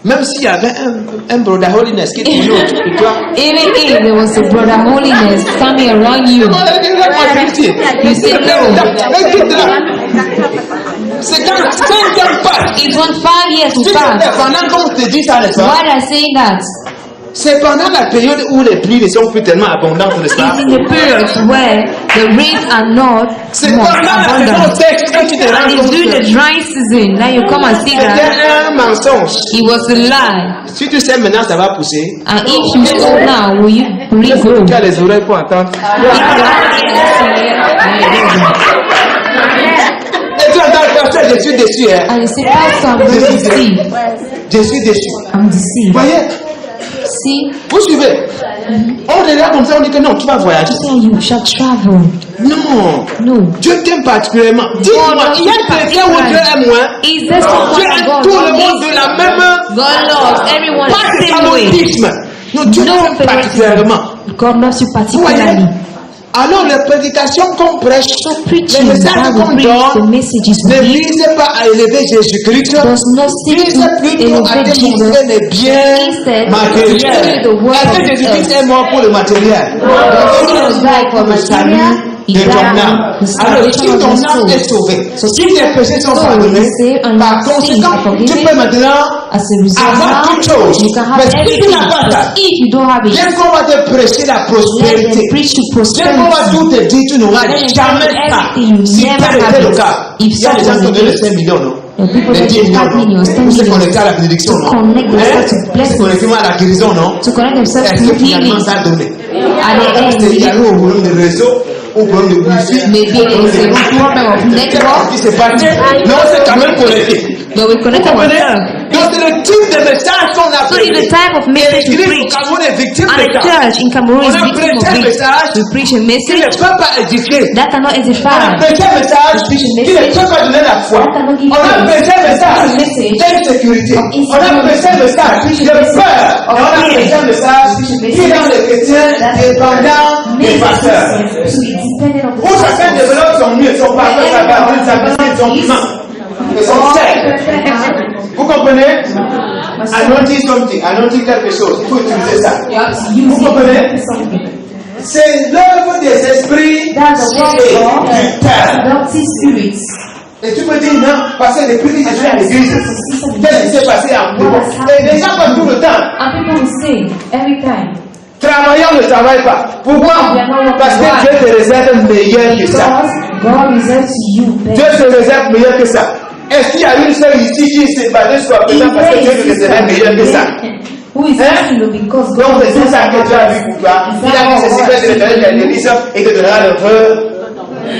S2: même s'il y avait un brother holiness qui tournait autour de toi,
S1: even if there was a brother holiness coming around you, you say no.
S2: c'est quand 5 ans passent.
S1: It's when 5 years
S2: Si
S1: will
S2: c'est
S1: pass.
S2: pendant qu'on te dit ça, n'est-ce pas?
S1: Why am I saying that?
S2: C'est pendant la période où les pluies ne sont plus tellement abondantes, n'est-ce pas?
S1: It's in the periods where the rains are not
S2: C'est
S1: more
S2: pendant la saison
S1: abundant.
S2: sèche que tu te rends
S1: And it's
S2: compte
S1: during the
S2: que
S1: dry season that you come and see that
S2: c'était un mensonge.
S1: it was a lie.
S2: Si tu sais maintenant, ça va pousser.
S1: And if you know now, will you really grow?
S2: Tu as les oreilles pour entendre. Et tu entends le pasteur, je suis déçu. Hein?
S1: And you say, Pastor, I'm very deceived.
S2: Je suis déçu.
S1: I'm deceived.
S2: Voyez,
S1: See,
S2: vous suivez. On regarde comme ça, on dit que non, tu vas voyager.
S1: say you shall travel.
S2: Non.
S1: No.
S2: Dieu t'aime particulièrement. Dis-moi, il y a quelqu'un où Dieu aime moins.
S1: Is there someone
S2: Dieu
S1: that
S2: aime
S1: God
S2: tout le
S1: loves?
S2: monde de la même.
S1: God loves everyone
S2: Pas
S1: the
S2: de
S1: same way.
S2: favoritisme. Non, Dieu
S1: No
S2: t'aime particulièrement.
S1: favoritism. God loves you
S2: Vous
S1: particularly.
S2: voyez? Alors, les prédications qu'on prêche,
S1: So
S2: les
S1: preaching
S2: messages
S1: that
S2: qu'on
S1: will bring the
S2: donne,
S1: messages
S2: ne
S1: with you
S2: vise pas à élever Jésus-Christ,
S1: does not seek
S2: vise
S1: to
S2: plutôt à
S1: elevate Jesus.
S2: démontrer les biens
S1: Instead,
S2: matériels.
S1: to the word
S2: Est-ce que
S1: of
S2: Jésus-Christ
S1: earth.
S2: est mort pour le matériel?
S1: Jesus died for
S2: Pour le salut
S1: material. He
S2: de
S1: died
S2: ton âme.
S1: for the
S2: Alors, si
S1: salvation
S2: ton
S1: of your
S2: âme
S1: soul.
S2: est sauvée,
S1: So
S2: si tes péchés sont
S1: soul
S2: pardonnés,
S1: is saved and
S2: par
S1: your sins
S2: conséquent,
S1: are forgiven.
S2: tu peux maintenant
S1: As a result,
S2: avoir
S1: now,
S2: toute chose.
S1: you can have
S2: Mais si tu
S1: everything.
S2: n'as pas ça,
S1: But if you don't have it,
S2: bien qu'on va te prêcher la
S1: let them
S2: prospérité,
S1: preach to
S2: bien qu'on va
S1: prosperity.
S2: tout te dire, tu n'auras
S1: Let them
S2: jamais
S1: tell you
S2: ça.
S1: everything, you
S2: Si
S1: never
S2: tel
S1: have
S2: était le
S1: it.
S2: cas,
S1: If
S2: il y a des
S1: such
S2: gens
S1: was
S2: qui ont
S1: the
S2: donné
S1: case,
S2: 5 millions, non?
S1: the people
S2: Les
S1: that
S2: 10
S1: give
S2: millions,
S1: 5 millions,
S2: non?
S1: 10
S2: Pour se
S1: millions,
S2: connecter à la bénédiction,
S1: to
S2: non?
S1: connect themselves to
S2: Pour se
S1: blessings,
S2: connecter à la guérison, non?
S1: to connect themselves
S2: Est-ce
S1: to
S2: que finalement
S1: healing.
S2: ça a donné?
S1: At the end,
S2: Il y a eu un problème de réseau, un problème de wifi,
S1: maybe there is a problem of
S2: qu'est-ce
S1: network,
S2: qui s'est passé? Non, c'est quand même connecté.
S1: but we connect ourselves.
S2: Donc c'est le type de message qu'on a
S1: So it's the type of message we
S2: L'église au
S1: preach.
S2: Cameroun est victime
S1: And
S2: de
S1: the
S2: ça.
S1: church in Cameroon
S2: On
S1: is
S2: a
S1: victim
S2: prêché
S1: of
S2: un
S1: it.
S2: message
S1: We preach a
S2: qui ne
S1: message
S2: peut pas édifier.
S1: that cannot
S2: On a
S1: edify.
S2: prêché un message qui ne peut pas donner la foi. On a prêché un message d'insécurité. On a prêché un message de peur. Et on a prêché un message qui rend les chrétiens dépendants des pasteurs. Où chacun développe son mieux, son pasteur, sa parole, sa business, son plan. Et son cercle. Vous comprenez? Anointing something, anointing quelque chose. Il faut utiliser ça. Vous comprenez? C'est l'œuvre des esprits
S3: That's the word
S2: et
S3: of
S2: du Père.
S3: adopted spirits.
S2: Et tu peux dire non, parce que depuis que je suis à l'église, qu'est-ce qui s'est passé en moi? Et les gens passent tout le temps.
S3: And people will say every time,
S2: Travaillant ne travaille pas. Pourquoi? Parce que Dieu te réserve meilleur que ça.
S3: because God reserves to you
S2: Dieu
S3: better.
S2: te réserve meilleur que ça. Est-ce qu'il y a une seule ici qui s'est battue jusqu'à présent parce que Dieu te réserve meilleur que ça?
S3: Who is asking you because
S2: Donc
S3: God
S2: c'est ça que Dieu a vu pour toi. Il a dit ceci, que l'éternel t'église et te donnera le feu.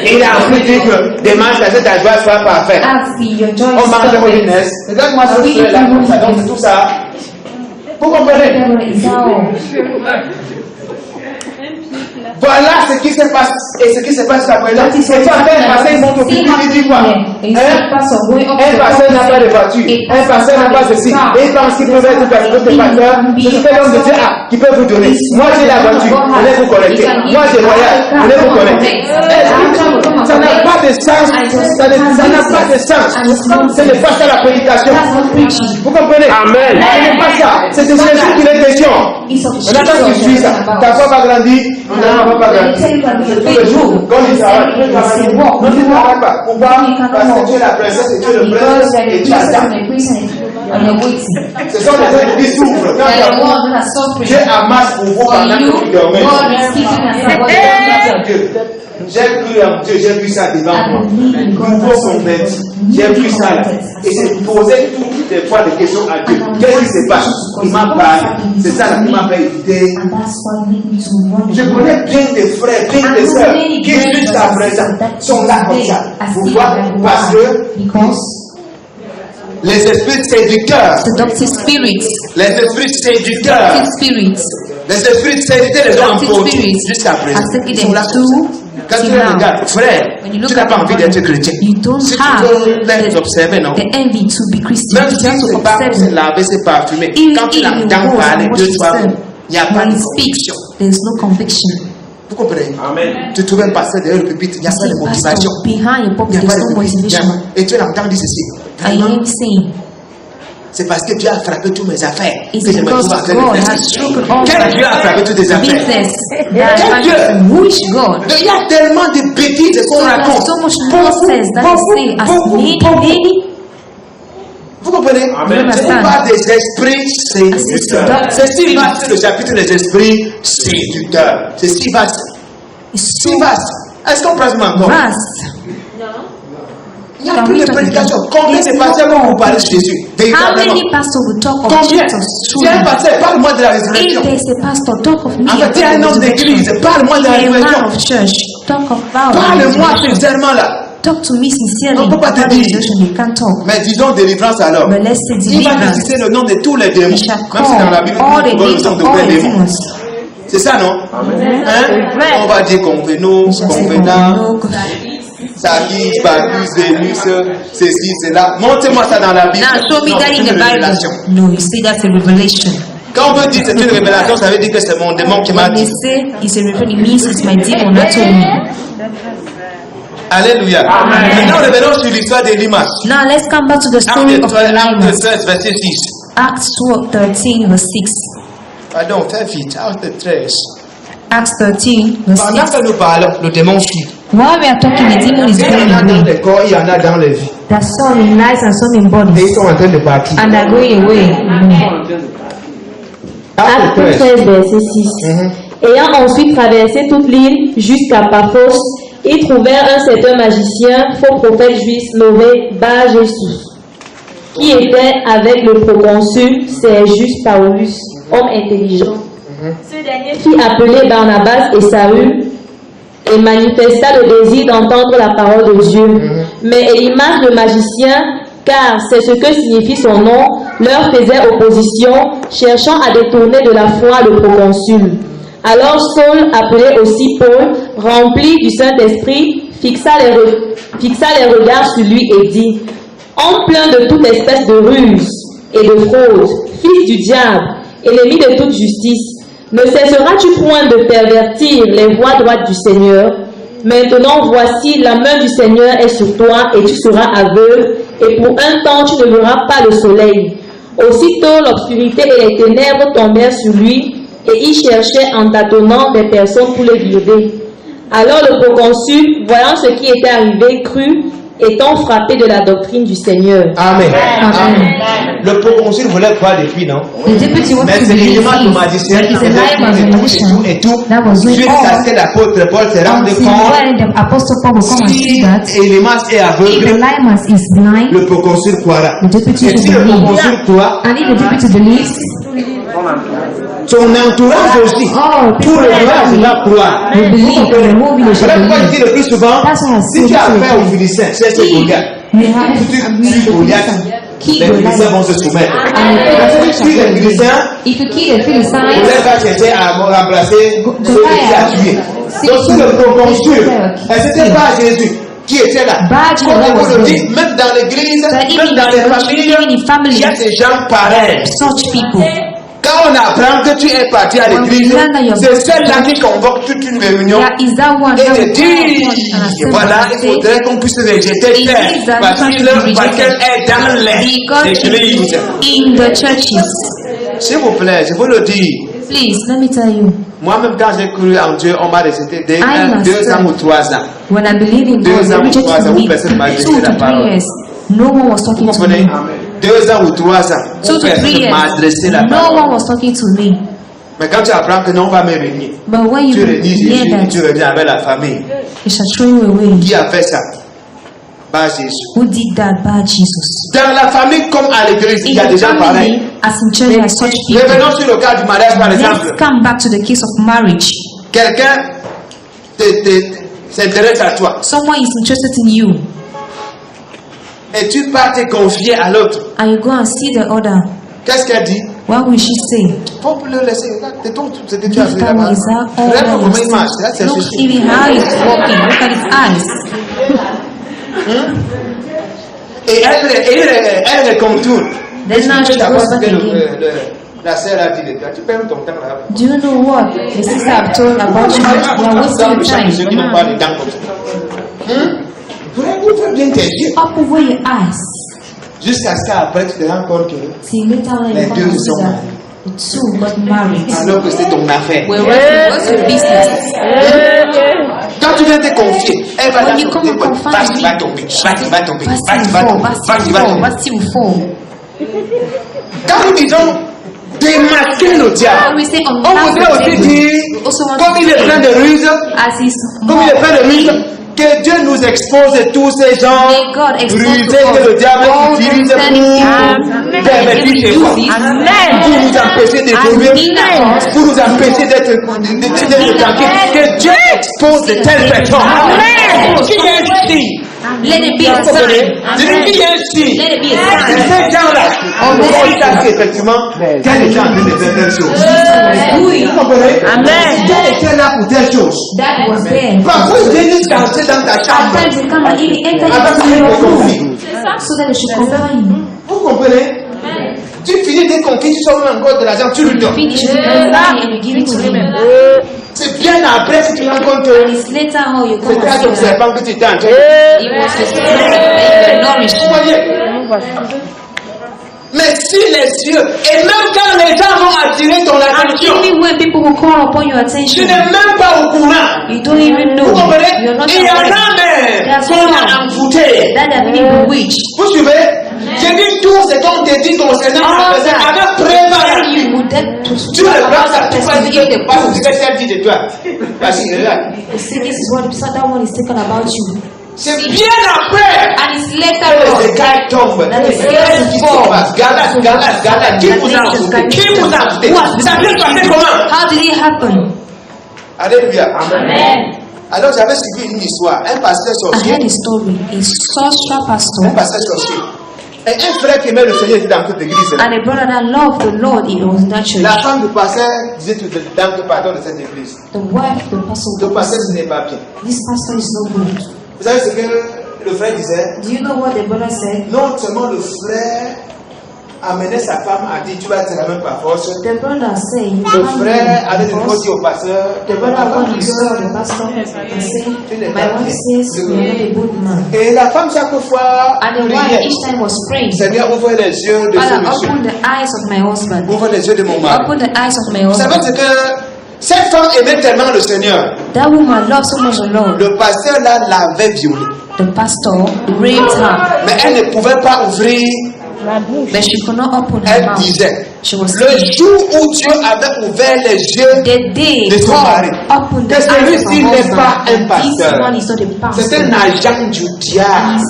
S2: Et il a ensuite dit que démarche à cette joie soit parfaite.
S3: ask your joy
S2: On
S3: is
S2: mange de
S3: perfect.
S2: holiness. Regarde-moi ce que là comme ça. Donc c'est tout ça. Vous comprenez? Voilà ce qui se passe et ce qui se passe après là. Et toi, un passé, ils vont t'occuper, ils disent quoi? Un passé n'a pas de voiture, un passé n'a pas ceci. Et ils pensent qu'ils peuvent être parce que tes pasteurs, c'est l'homme de Dieu qui peut vous donner. Moi j'ai la voiture, allez vous connecter. Moi j'ai voyage, allez vous connecter. Ça n'a pas de sens. Ça n'a pas de sens. Ce n'est pas ça la prédication. Vous comprenez? Amen. Ce n'est pas ça. C'est de Jésus qu'il est question. Maintenant tu suis ça. Ta foi va grandir. Non, pas grandir. Tous les jours, quand il travaille, il ne travaille pas. Pourquoi? Parce que tu es la princesse et tu es le prince et tu attends. Ce sont les gens qui souffrent. Quand Dieu amasse pour vous pendant que vous dormez. J'ai cru en Dieu, j'ai vu ça devant moi. Nouveau converti, j'ai vu ça là. Et j'ai posé toutes les fois des questions à Dieu. Qu'est-ce qui se passe? Il m'a parlé. C'est ça là qui m'a fait éviter. Je connais bien des frères, bien des sœurs qui jusqu'à présent sont là comme ça. Pourquoi? Parce que les esprits séducteurs,
S1: Seductive spirits.
S2: les esprits séducteurs,
S1: Seductive spirits.
S2: les esprits séducteurs les ont
S1: Seductive
S2: emportés
S1: spirits.
S2: jusqu'à présent.
S1: Has taken
S2: Ils sont
S1: them
S2: là.
S1: to
S2: Quand tu
S1: till now.
S2: regardes, frère,
S1: When you look
S2: tu n'as
S1: at
S2: pas envie
S1: the
S2: d'être chrétien.
S1: you don't
S2: Si tu
S1: have
S2: veux les observer, non?
S1: the envy to be Christian.
S2: Même
S1: You
S2: si
S1: have to
S2: c'est pas pour se
S1: observe.
S2: laver, c'est parfumé.
S1: Even
S2: Quand tu
S1: if you
S2: l'entends
S1: go
S2: parler
S1: and
S2: deux,
S1: watch
S2: trois fois,
S1: yourself,
S2: il n'y a pas
S1: when
S2: de
S1: he speaks,
S2: conviction.
S1: there is no conviction.
S2: Vous comprenez? Amen. Tu trouves un pasteur derrière le pupitre, il n'y a pas de motivation.
S1: Pastor behind a
S2: Il
S1: pulpit,
S2: n'y a pas
S1: there's
S2: de
S1: no motivation.
S2: motivation. Et tu l'entends dire ceci.
S1: I hear him saying,
S2: C'est parce que Dieu a frappé toutes mes affaires
S1: it's
S2: que je me
S1: because
S2: trouve en train de
S1: God
S2: faire
S1: has
S2: ceci.
S1: struck all
S2: Quel Dieu a frappé toutes tes affaires?
S1: business.
S2: Quel Dieu?
S1: Which God?
S2: Il y a tellement de bêtises qu'on
S1: So
S2: raconte.
S1: there's so much nonsense that is said as many.
S2: Vous comprenez?
S1: Amen.
S2: Je vous parle des esprits séducteurs. C'est si vaste le chapitre des esprits séducteurs. C'est si vaste.
S1: It's
S2: Si
S1: so
S2: vaste. Est-ce qu'on prend encore?
S1: vast.
S2: Il y a plus de prédications. Combien de pasteurs vont vous parler de Jésus?
S1: How
S2: Véritablement.
S1: many pastors will talk of
S2: Combien?
S1: Jesus?
S2: Si un pasteur, parle-moi de la résurrection.
S1: If there's a pastor, talk of me.
S2: En fait, il y a un homme d'église, parle-moi de la
S1: A man
S2: résurrection.
S1: of church, talk about
S2: Parle-moi
S1: resurrection.
S2: sincèrement là.
S1: Talk to me sincerely.
S2: On peut pas te
S1: About
S2: dire.
S1: resurrection, they can't talk.
S2: Mais disons délivrance alors.
S1: But let's say
S2: Il va te
S1: deliverance.
S2: citer le nom de tous les démons.
S1: We shall
S2: Même si dans la
S1: call
S2: Bible,
S1: all the
S2: on voit le
S1: names
S2: nom
S1: of
S2: de
S1: all
S2: plein
S1: the
S2: de démons.
S1: demons.
S2: C'est ça, non? Hein? On va dire convenant,
S1: We shall say
S2: convenant, Sarkis, Bacchus, Vénus, ceci, cela. Montrez-moi ça dans la Bible.
S1: Now show me
S2: Non,
S1: that
S2: c'est
S1: in the
S2: une révélation.
S1: Bible. No, you see that's a revelation.
S2: Quand on veut dire c'est une révélation, ça veut dire que c'est mon démon qui m'a
S1: When they
S2: dit.
S1: say it's a revelation, it means it's my demon that told me.
S2: Alléluia. Maintenant, revenons sur l'histoire d'Elimas.
S1: Now let's come back to the story
S2: Acte
S1: of
S2: 13,
S1: Elijah.
S2: Acte 16, verset 6.
S1: Acts 13 verse 6.
S2: Pardon, fais vite. Acte 13.
S1: Acts 13 verse
S2: Pendant
S1: 6.
S2: que nous parlons, le démon fuit.
S1: While we are talking, the demon is
S2: Il y
S1: going
S2: en a dans
S1: away.
S2: les corps, il y en a dans les vies.
S1: There's some in lives and some in
S2: Et
S1: bodies.
S2: ils sont en train de partir.
S1: And they're going away.
S4: Acte 13, verset 6. Ayant ensuite traversé toute l'île jusqu'à Paphos, ils trouvèrent un certain magicien, faux prophète juif nommé Bar-Jésus, qui était avec le proconsul Sergius Paulus, homme intelligent. Ce dernier fit appeler Barnabas et Saül et manifesta le désir d'entendre la parole de Dieu. Mais Elimas le magicien, car c'est ce que signifie son nom, leur faisait opposition, cherchant à détourner de la foi le proconsul. Alors Saul, appelé aussi Paul, rempli du Saint-Esprit, fixa les regards sur lui et dit: Homme plein de toute espèce de ruse et de fraude, fils du diable, ennemi de toute justice, ne cesseras-tu point de pervertir les voies droites du Seigneur? Maintenant voici, la main du Seigneur est sur toi et tu seras aveugle, et pour un temps tu ne verras pas le soleil. Aussitôt l'obscurité et les ténèbres tombèrent sur lui, et il cherchait en tâtonnant des personnes pour les guider. Alors le proconsul, voyant ce qui était arrivé, crut, étant frappé de la doctrine du Seigneur.
S2: Amen.
S1: Amen.
S2: Le proconsul voulait croire depuis, non?
S1: The deputy wanted
S2: Mais
S1: to
S2: c'est
S1: believe
S2: Elimas le magicien qui
S1: that
S2: faisait
S1: Elijah was a
S2: tout
S1: magician
S2: et tout.
S1: that was doing
S2: Jusqu'à ce
S1: all
S2: que l'apôtre Paul se rende
S1: until
S2: compte.
S1: when the apostle Paul will come and see
S2: Si
S1: that
S2: Elimas est
S1: if
S2: aveugle,
S1: Elymas is blind,
S2: le proconsul croira.
S1: the deputy
S2: Et si
S1: should
S2: le
S1: believe.
S2: proconsul croit,
S1: And if the deputy believes,
S2: Ton entourage aussi. Tout le reste va croire.
S1: We believe in the movie the
S2: Voilà pourquoi je dis le plus souvent,
S1: That's why I
S2: si
S1: say
S2: tu as
S1: to
S2: affaire
S1: you.
S2: aux Philistins, c'est ce Goliath.
S1: They have
S2: Si tu tues Goliath, les Philistins vont se soumettre. Si tu tues les Philistins,
S1: If you kill the Philistines,
S2: Goliath va chercher à remplacer ceux qui a tué. Donc c'est le proconsul. Et c'était pas Jésus qui était là. Comme on le dit, même dans l'église, même dans les familles, il y a des gens pareils.
S1: such people.
S2: Quand on apprend que tu es parti à l'église, c'est celle-là qui convoque toute une réunion
S1: There is that one
S2: et
S1: that
S2: te
S1: will
S2: dit,
S1: come and
S2: voilà, il
S1: say,
S2: faudrait qu'on puisse rejeter
S1: It
S2: terre
S1: is that
S2: parce
S1: we
S2: qu'elle
S1: can't be
S2: est dans
S1: because
S2: l'église.
S1: in the churches.
S2: S'il vous plaît, je vous le dis,
S1: Please, let me tell you.
S2: moi-même quand j'ai cru en Dieu, on m'a rejeté dès
S1: I
S2: 2 ans ou 3 ans.
S1: When I believe in God,
S2: Deux
S1: they
S2: ans ou
S1: rejected
S2: 3 ans,
S1: me.
S2: où personne m'a dit
S1: 2
S2: la
S1: to 3
S2: parole.
S1: years. No one was
S2: Vous
S1: talking to
S2: comprenez?
S1: me.
S2: 2 ans ou 3 ans,
S1: 2 to 3
S2: personne m'a adressé la
S1: years. No
S2: parole.
S1: one was talking to me.
S2: Mais quand tu apprends que non, on va me régner,
S1: But when
S2: tu
S1: you
S2: renies
S1: hear
S2: Jésus,
S1: that,
S2: tu reviens avec la famille.
S1: they shall throw you away.
S2: Qui a fait ça? Pas Jésus.
S1: Who did that? Bad Jesus.
S2: Dans la famille comme à l'église, il y a
S1: In
S2: des
S1: the
S2: gens pareils.
S1: family, as in church, there are such people.
S2: Revenons sur le cas du mariage par exemple.
S1: Let's come back to the case of marriage.
S2: Quelqu'un s'intéresse à toi
S1: Someone is interested in you,
S2: et tu pars te confier à l'autre.
S1: and you go and see the other.
S2: Qu'est-ce qu'elle dit?
S1: What will she say?
S2: Faut le laisser. Regarde, c'est tout ce que tu as
S1: This
S2: fait
S1: time
S2: là-bas.
S1: is that all
S2: Regarde
S1: that
S2: comment
S1: you
S2: il marche. Là,
S1: see?
S2: c'est
S1: Look
S2: ceci.
S1: even how he's walking. Look at his eyes.
S2: Et elle contourne.
S1: Then now she goes back again.
S2: La sœur a dit de toi. Tu perds ton temps là.
S1: Do you know what the sister have told about you? You are wasting your time.
S2: Ceux qui n'ont pas de dents comme ça. Ouvre bien tes yeux.
S1: Up over your eyes.
S2: Jusqu'à ce qu'après tu te rends compte que
S1: See, later on
S2: Les
S1: you come
S2: deux
S1: to see
S2: sont
S1: that the two got married.
S2: alors que c'est ton affaire.
S1: Well, what's your business?
S2: Quand tu viens te confier, elle va
S1: When
S2: te
S1: you come and confide
S2: Vas-y,
S1: in
S2: va
S1: me,
S2: tomber. Vas-y, va tomber.
S1: Basti
S2: Vas-y,
S1: will
S2: va
S1: fall.
S2: tomber.
S1: Basti
S2: Vas-y,
S1: will
S2: va
S1: fall.
S2: tomber.
S1: Basti will fall.
S2: Quand nous disons démasquer le diable,
S1: When we say on
S2: on voudrait aussi dire, comme il est plein de ruses,
S1: as is
S2: comme il est plein de ruses, que Dieu nous expose tous ces gens
S1: May God expose
S2: rusés
S1: to us
S2: que le diable
S1: all
S2: utilise
S1: those
S2: pour pervertir chez vous, pour nous empêcher d'évoluer, pour nous empêcher d'être tranquilles. Que Dieu expose de telles personnes. Qui est ici?
S1: Let it be a sign.
S2: Qui est ici?
S1: Let it be a sign.
S2: Ces gens-là, on voit qu'effectivement, Dieu est en train de faire telle chose. Vous comprenez? Dieu était là pour telle chose.
S1: That was there.
S2: Parfois, Dieu nous danser dans ta chambre.
S1: Sometimes they come and even enter
S2: Avant
S1: into
S2: qu'il
S1: your
S2: te
S1: room
S2: confie.
S1: so that they should confine.
S2: Vous comprenez? Tu finis tes conquis, tu sors encore de l'argent, tu lui donnes.
S1: Finish with the money and you give it to him.
S2: C'est bien après que tu rencontres.
S1: And it's later how you come
S2: C'était à
S1: and
S2: ton
S1: see that
S2: serpent que tu t'es en train de.
S1: it was the spirit that you were nourished.
S2: Vous voyez? Mais si les cieux, et même quand les gens vont attirer ton
S1: And
S2: attention,
S1: even when people will call upon your
S2: tu
S1: attention,
S2: n'es même pas au courant.
S1: you don't even know.
S2: Vous comprenez?
S1: You're not
S2: Il y en
S1: aware
S2: a même
S1: That's
S2: qu'on
S1: wrong.
S2: a envoûté.
S1: that have been bewitched.
S2: Vous suivez? J'ai dit tout ce qu'on te dit concernant la
S1: All
S2: personne
S1: that.
S2: avec préparation.
S1: You would then to
S2: Tu le prends ça, tu vas dire
S1: the
S2: que pas ce que ça dit de toi. Vas-y, regarde.
S1: You see, this is what that one is taken about you.
S2: C'est bien après
S1: And it's later
S2: que les
S1: on
S2: écailles tombent.
S1: that the
S2: Qu'est-ce
S1: scales
S2: qui se
S1: fall.
S2: passe? Galate. Qui vous a envoûté? Qui vous a envoûté? Ça vient de passer comment?
S1: How did it happen?
S2: Alléluia.
S1: Amen.
S2: Alors j'avais suivi une histoire. Un pasteur
S1: I
S2: sorcier.
S1: heard a story. A sorcerer
S2: Un
S1: pastor
S2: pasteur sorcier. Et un frère qui aimait le Seigneur était dans toute l'église.
S1: and a brother that loved the Lord. It was in that church.
S2: La femme du pasteur disait tout dans le pardon de cette église.
S1: The wife, the pastor.
S2: Le pasteur ce n'est pas bien.
S1: This pastor is no good.
S2: Vous savez ce que le frère disait?
S1: Do you know what the brother said?
S2: Non seulement le frère amenait sa femme à dire tu vas être la même par force.
S1: The brother said, you
S2: Le
S1: can't
S2: frère
S1: be
S2: allait de
S1: divorced.
S2: dire au pasteur
S1: The
S2: que
S1: brother
S2: ma femme
S1: went to
S2: dit.
S1: tell the pastor and say, my wife says you are not a good man.
S2: Et la femme chaque fois
S1: And the wife
S2: priait.
S1: each time was praying,
S2: Seigneur, ouvre les yeux de ce
S1: Father,
S2: monsieur.
S1: open the eyes of my husband.
S2: Ouvre les yeux de mon mari.
S1: Open the eyes of my
S2: Vous savez
S1: husband.
S2: ce que cette femme aimait tellement le Seigneur.
S1: That woman loved so much the Lord.
S2: Le pasteur là l'avait violée.
S1: The pastor raped her.
S2: Mais elle ne pouvait pas ouvrir
S1: But she could not open her
S2: Elle
S1: mouth.
S2: disait,
S1: She was
S2: le
S1: saying,
S2: jour où Dieu avait ouvert les yeux
S1: the day
S2: de son mari,
S1: God opened the
S2: que
S1: eyes of
S2: celui-ci
S1: her
S2: n'est pas
S1: husband,
S2: un
S1: this
S2: pasteur.
S1: one is not a
S2: C'est
S1: pastor.
S2: un agent du diable.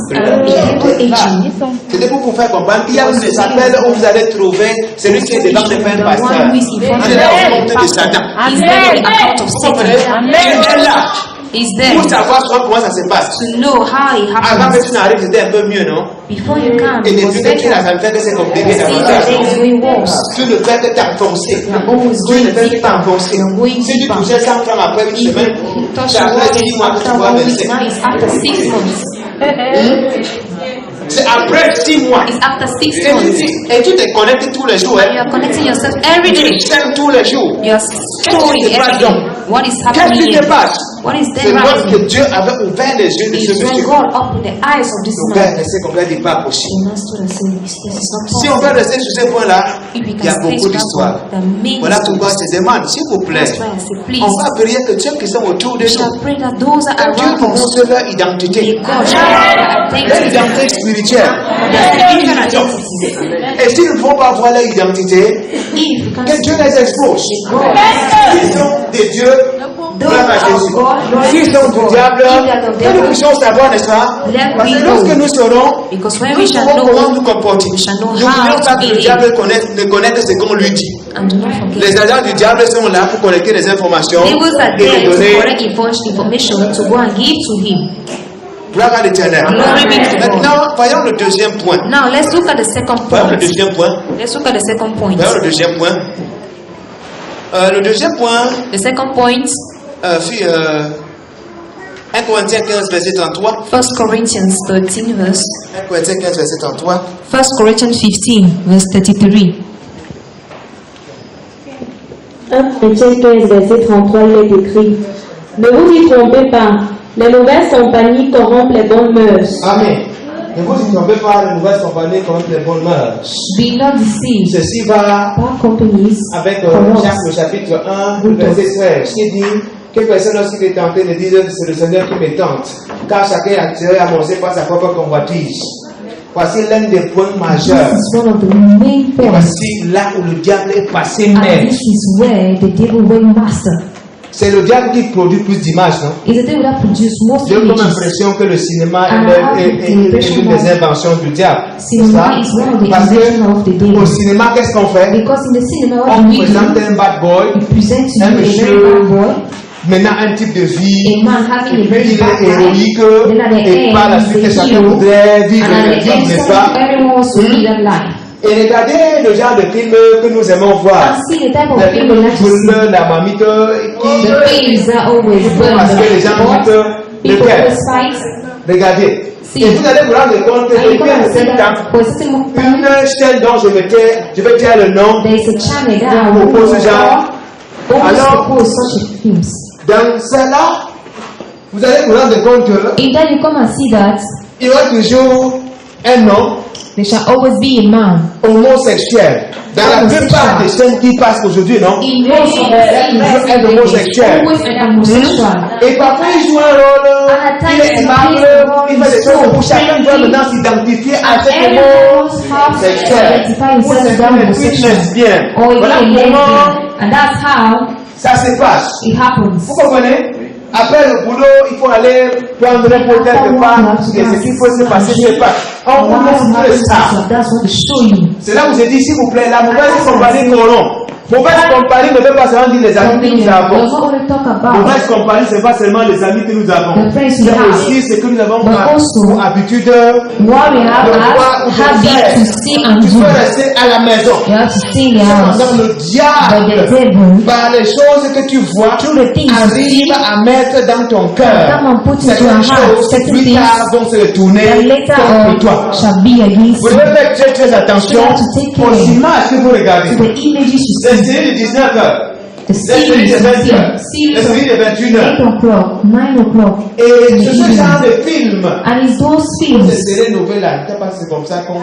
S2: C'était pour vous faire comprendre qu'il y a des appels où vous allez trouver celui qui est devant n'est pas un pasteur. On est là au compte de Satan.
S1: He's there in the account of
S2: Vous comprenez?
S1: Satan.
S2: Il est là
S1: He's there
S2: pour savoir comment ça se passe.
S1: to know how it
S2: Avant que
S1: happens.
S2: tu n'arrives, c'était un peu mieux, non?
S1: Before you come,
S2: Et
S1: it
S2: depuis
S1: was
S2: que tu n'as
S1: better.
S2: jamais fait que c'est compliqué
S1: See
S2: davantage.
S1: the days going worse.
S2: Tu ne fais que t'enfoncer.
S1: You're always
S2: Tu ne
S1: going
S2: fais que
S1: deeper.
S2: t'enfoncer.
S1: You're going
S2: Si tu
S1: deeper.
S2: touchais 100 francs après une semaine,
S1: Touch
S2: c'est
S1: the
S2: après
S1: water
S2: 6 mois que tu
S1: after
S2: vas
S1: 1 week,
S2: verser.
S1: now it's after 6 months.
S2: C'est après 6 mois.
S1: It's after 6
S2: Et
S1: months.
S2: tu te connectes tous les jours.
S1: And you are connecting yourself every
S2: Tu
S1: day.
S2: t'aimes tous les jours.
S1: You are storing
S2: Qu'est-ce qui se passe
S1: every day.
S2: donc?
S1: What is
S2: Qu'est-ce
S1: happening
S2: qui se
S1: here?
S2: passe?
S1: What is
S2: C'est
S1: then
S2: lorsque
S1: happening?
S2: Dieu avait ouvert les yeux de ce
S1: It's when
S2: monsieur.
S1: God opened the eyes of this
S2: Donc,
S1: man.
S2: c'est qu'on dit pas possible.
S1: The man stood and said, this is not
S2: Si on
S1: possible.
S2: veut rester sur ce point-là,
S1: If we
S2: il y a
S1: can stay
S2: beaucoup
S1: to that
S2: d'histoires.
S1: point, the main
S2: Voilà pourquoi
S1: story.
S2: je demande, s'il vous plaît,
S1: That's why I say,
S2: on
S1: please,
S2: va prier que ceux qui sont autour de
S1: we shall
S2: nous,
S1: pray that those that
S2: que
S1: are
S2: Dieu nous
S1: around us,
S2: montre leur identité,
S1: may God show us their
S2: leur
S1: identity,
S2: identité spirituelle.
S1: their spiritual identities.
S2: Et s'ils ne vont pas voir leur identité,
S1: If we can
S2: que Dieu les expose.
S1: God,
S2: S'ils sont des dieux,
S1: those
S2: gloire à
S1: of
S2: Jésus.
S1: God, glory
S2: S'ils
S1: to
S2: sont du
S1: God.
S2: diable,
S1: If they are of
S2: que nous
S1: devil,
S2: puissions savoir, n'est-ce pas?
S1: let
S2: Parce
S1: we
S2: que lorsque
S1: know.
S2: nous saurons,
S1: Because when
S2: nous
S1: we shall
S2: saurons comment
S1: know,
S2: nous comporter.
S1: we shall know
S2: N'oublions
S1: how
S2: pas
S1: to
S2: que le
S1: behave.
S2: diable ne connaît que ce qu'on lui dit.
S1: And do not forget,
S2: Les agents du diable sont là pour collecter des informations
S1: devils are
S2: et les
S1: there to
S2: donner.
S1: collect information to go and give to him.
S2: Gloire à l'Éternel.
S1: Glory be to God.
S2: Maintenant, voyons le deuxième point.
S1: Now let's look at the second
S2: Voyons le
S1: point.
S2: deuxième point.
S1: Let's look at the second point.
S2: Voyons le deuxième point. Le deuxième point,
S1: The second point,
S2: fut 1 Corinthiens 15, verset 33.
S1: 1 Corinthians 13 verse
S2: 1 Corinthiens 15, verset 33.
S1: 1 Corinthians 15 verse 33.
S4: 1 Corinthiens 15, verset 33, il est écrit: Ne vous y trompez pas, les mauvaises compagnies corrompent les bonnes mœurs.
S2: Amen. Ne vous y trompez pas, les nouvelles compagnies comme les bonnes mœurs.
S1: Be not deceived.
S2: Ceci va
S4: Bad companies
S2: avec
S4: corrompent.
S2: Jacques, le chapitre 1, le verset 13, qui dit que personne lorsqu'il est tenté ne dise c'est le Seigneur qui me tente, car chacun est attiré à monter par sa propre convoitise. Voici l'un des points majeurs.
S1: This is one of the main
S2: Et
S1: points.
S2: voici là où le diable est passé
S1: And
S2: maître.
S1: this is where the devil went master.
S2: C'est le diable qui produit plus d'images, non?
S1: It's the devil that produced most
S2: J'ai comme
S1: images.
S2: l'impression que le cinéma
S1: And I have
S2: est une des inventions du diable. C'est
S1: Cinema
S2: ça?
S1: is one of the
S2: Parce
S1: inventions of the
S2: que
S1: devil.
S2: au cinéma, qu'est-ce qu'on fait?
S1: Because in the cinema, what
S2: On
S1: do we
S2: présente
S1: do?
S2: un bad boy,
S1: We present to
S2: un
S1: you a very
S2: monsieur,
S1: bad boy,
S2: maintenant un type de vie,
S1: a man having a
S2: et
S1: very
S2: puis il
S1: bad
S2: est
S1: life.
S2: héroïque,
S1: Then at the
S2: et par la
S1: end,
S2: suite,
S1: he's a
S2: chacun
S1: hero.
S2: voudrait vivre
S1: And at
S2: le
S1: the
S2: vie,
S1: end,
S2: n'est-ce pas?
S1: everyone wants to live that life.
S2: Et regardez le genre de film que nous aimons voir.
S1: And see the type of
S2: Le
S1: people that you see.
S2: film, la mamite qui
S1: The things that always burn
S2: parce que les
S1: the
S2: gens
S1: pot.
S2: disent
S1: People
S2: lequel?
S1: always fight.
S2: Regardez.
S1: Si.
S2: Et vous allez vous rendre compte que
S1: And you
S2: depuis
S1: come
S2: un
S1: and see
S2: certain
S1: that
S2: temps,
S1: for a certain time,
S2: une chaîne dont je vais dire le nom,
S1: there is a channel that
S2: propose ce genre.
S1: always
S2: Alors,
S1: propose such a films.
S2: dans cela, vous allez vous rendre compte
S1: If then you come and see that,
S2: qu'il y aura toujours un homme
S1: there shall always be a man.
S2: homosexuel. Dans la plupart des chaînes qui passent aujourd'hui, non?
S1: In most of the
S2: un homosexuel.
S1: always an homosexual.
S2: Et parfois, il joue un rôle,
S1: And at
S2: il est
S1: times,
S2: aimable, il fait des choses pour chacun doit maintenant s'identifier à ce
S1: Everyone has to
S2: homosexuel.
S1: identify
S2: Pour
S1: himself as
S2: certains, une
S1: homosexual.
S2: lesbienne.
S1: Or
S2: Voilà
S1: even a
S2: comment
S1: lesbian. And that's how
S2: ça se passe.
S1: it happens.
S2: Vous comprenez? Après le boulot, il faut aller prendre un pot quelque part. Et ce qu'il faut se passer, c'est pas. On vous montre ça.
S1: That's what to show you.
S2: C'est là où je dis, s'il vous plaît, la mauvaise compagnie corrompt. Mauvaise compagnie ne veut pas seulement dire les amis que nous
S1: Does
S2: avons.
S1: not only talk about
S2: Mauvaise compagnie, ce n'est pas seulement les amis que nous avons.
S1: the friends we
S2: C'est
S1: have,
S2: aussi ce que nous avons
S1: but also
S2: pour habitude
S1: what we have
S2: de voir ou
S1: as
S2: de
S1: habit
S2: faire.
S1: to see and
S2: Tu
S1: do.
S2: peux rester à la maison.
S1: You have to stay in the
S2: C'est
S1: house.
S2: comme le
S1: But the
S2: diable,
S1: devil,
S2: par les choses que tu vois,
S1: through the things you see,
S2: arrive à mettre dans ton cœur.
S1: come and put into your
S2: Certaines
S1: heart
S2: choses
S1: certain
S2: plus
S1: things
S2: tard vont se retourner
S1: that later
S2: contre toi.
S1: on shall be against
S2: Vous
S1: you.
S2: devez faire très très attention
S1: You have to take care
S2: aux images que vous regardez.
S1: to the images you
S2: C'est
S1: see.
S2: une série de 19 heures.
S1: The
S2: La série
S1: series
S2: de
S1: you
S2: 20
S1: see.
S2: heures. La
S1: Series
S2: série de 21 heures.
S1: 8 o'clock, 9 o'clock.
S2: Et c'est ce genre de film.
S1: And it's those
S2: Ces
S1: films.
S2: séries nouvelles là, je ne sais pas si c'est comme ça qu'on.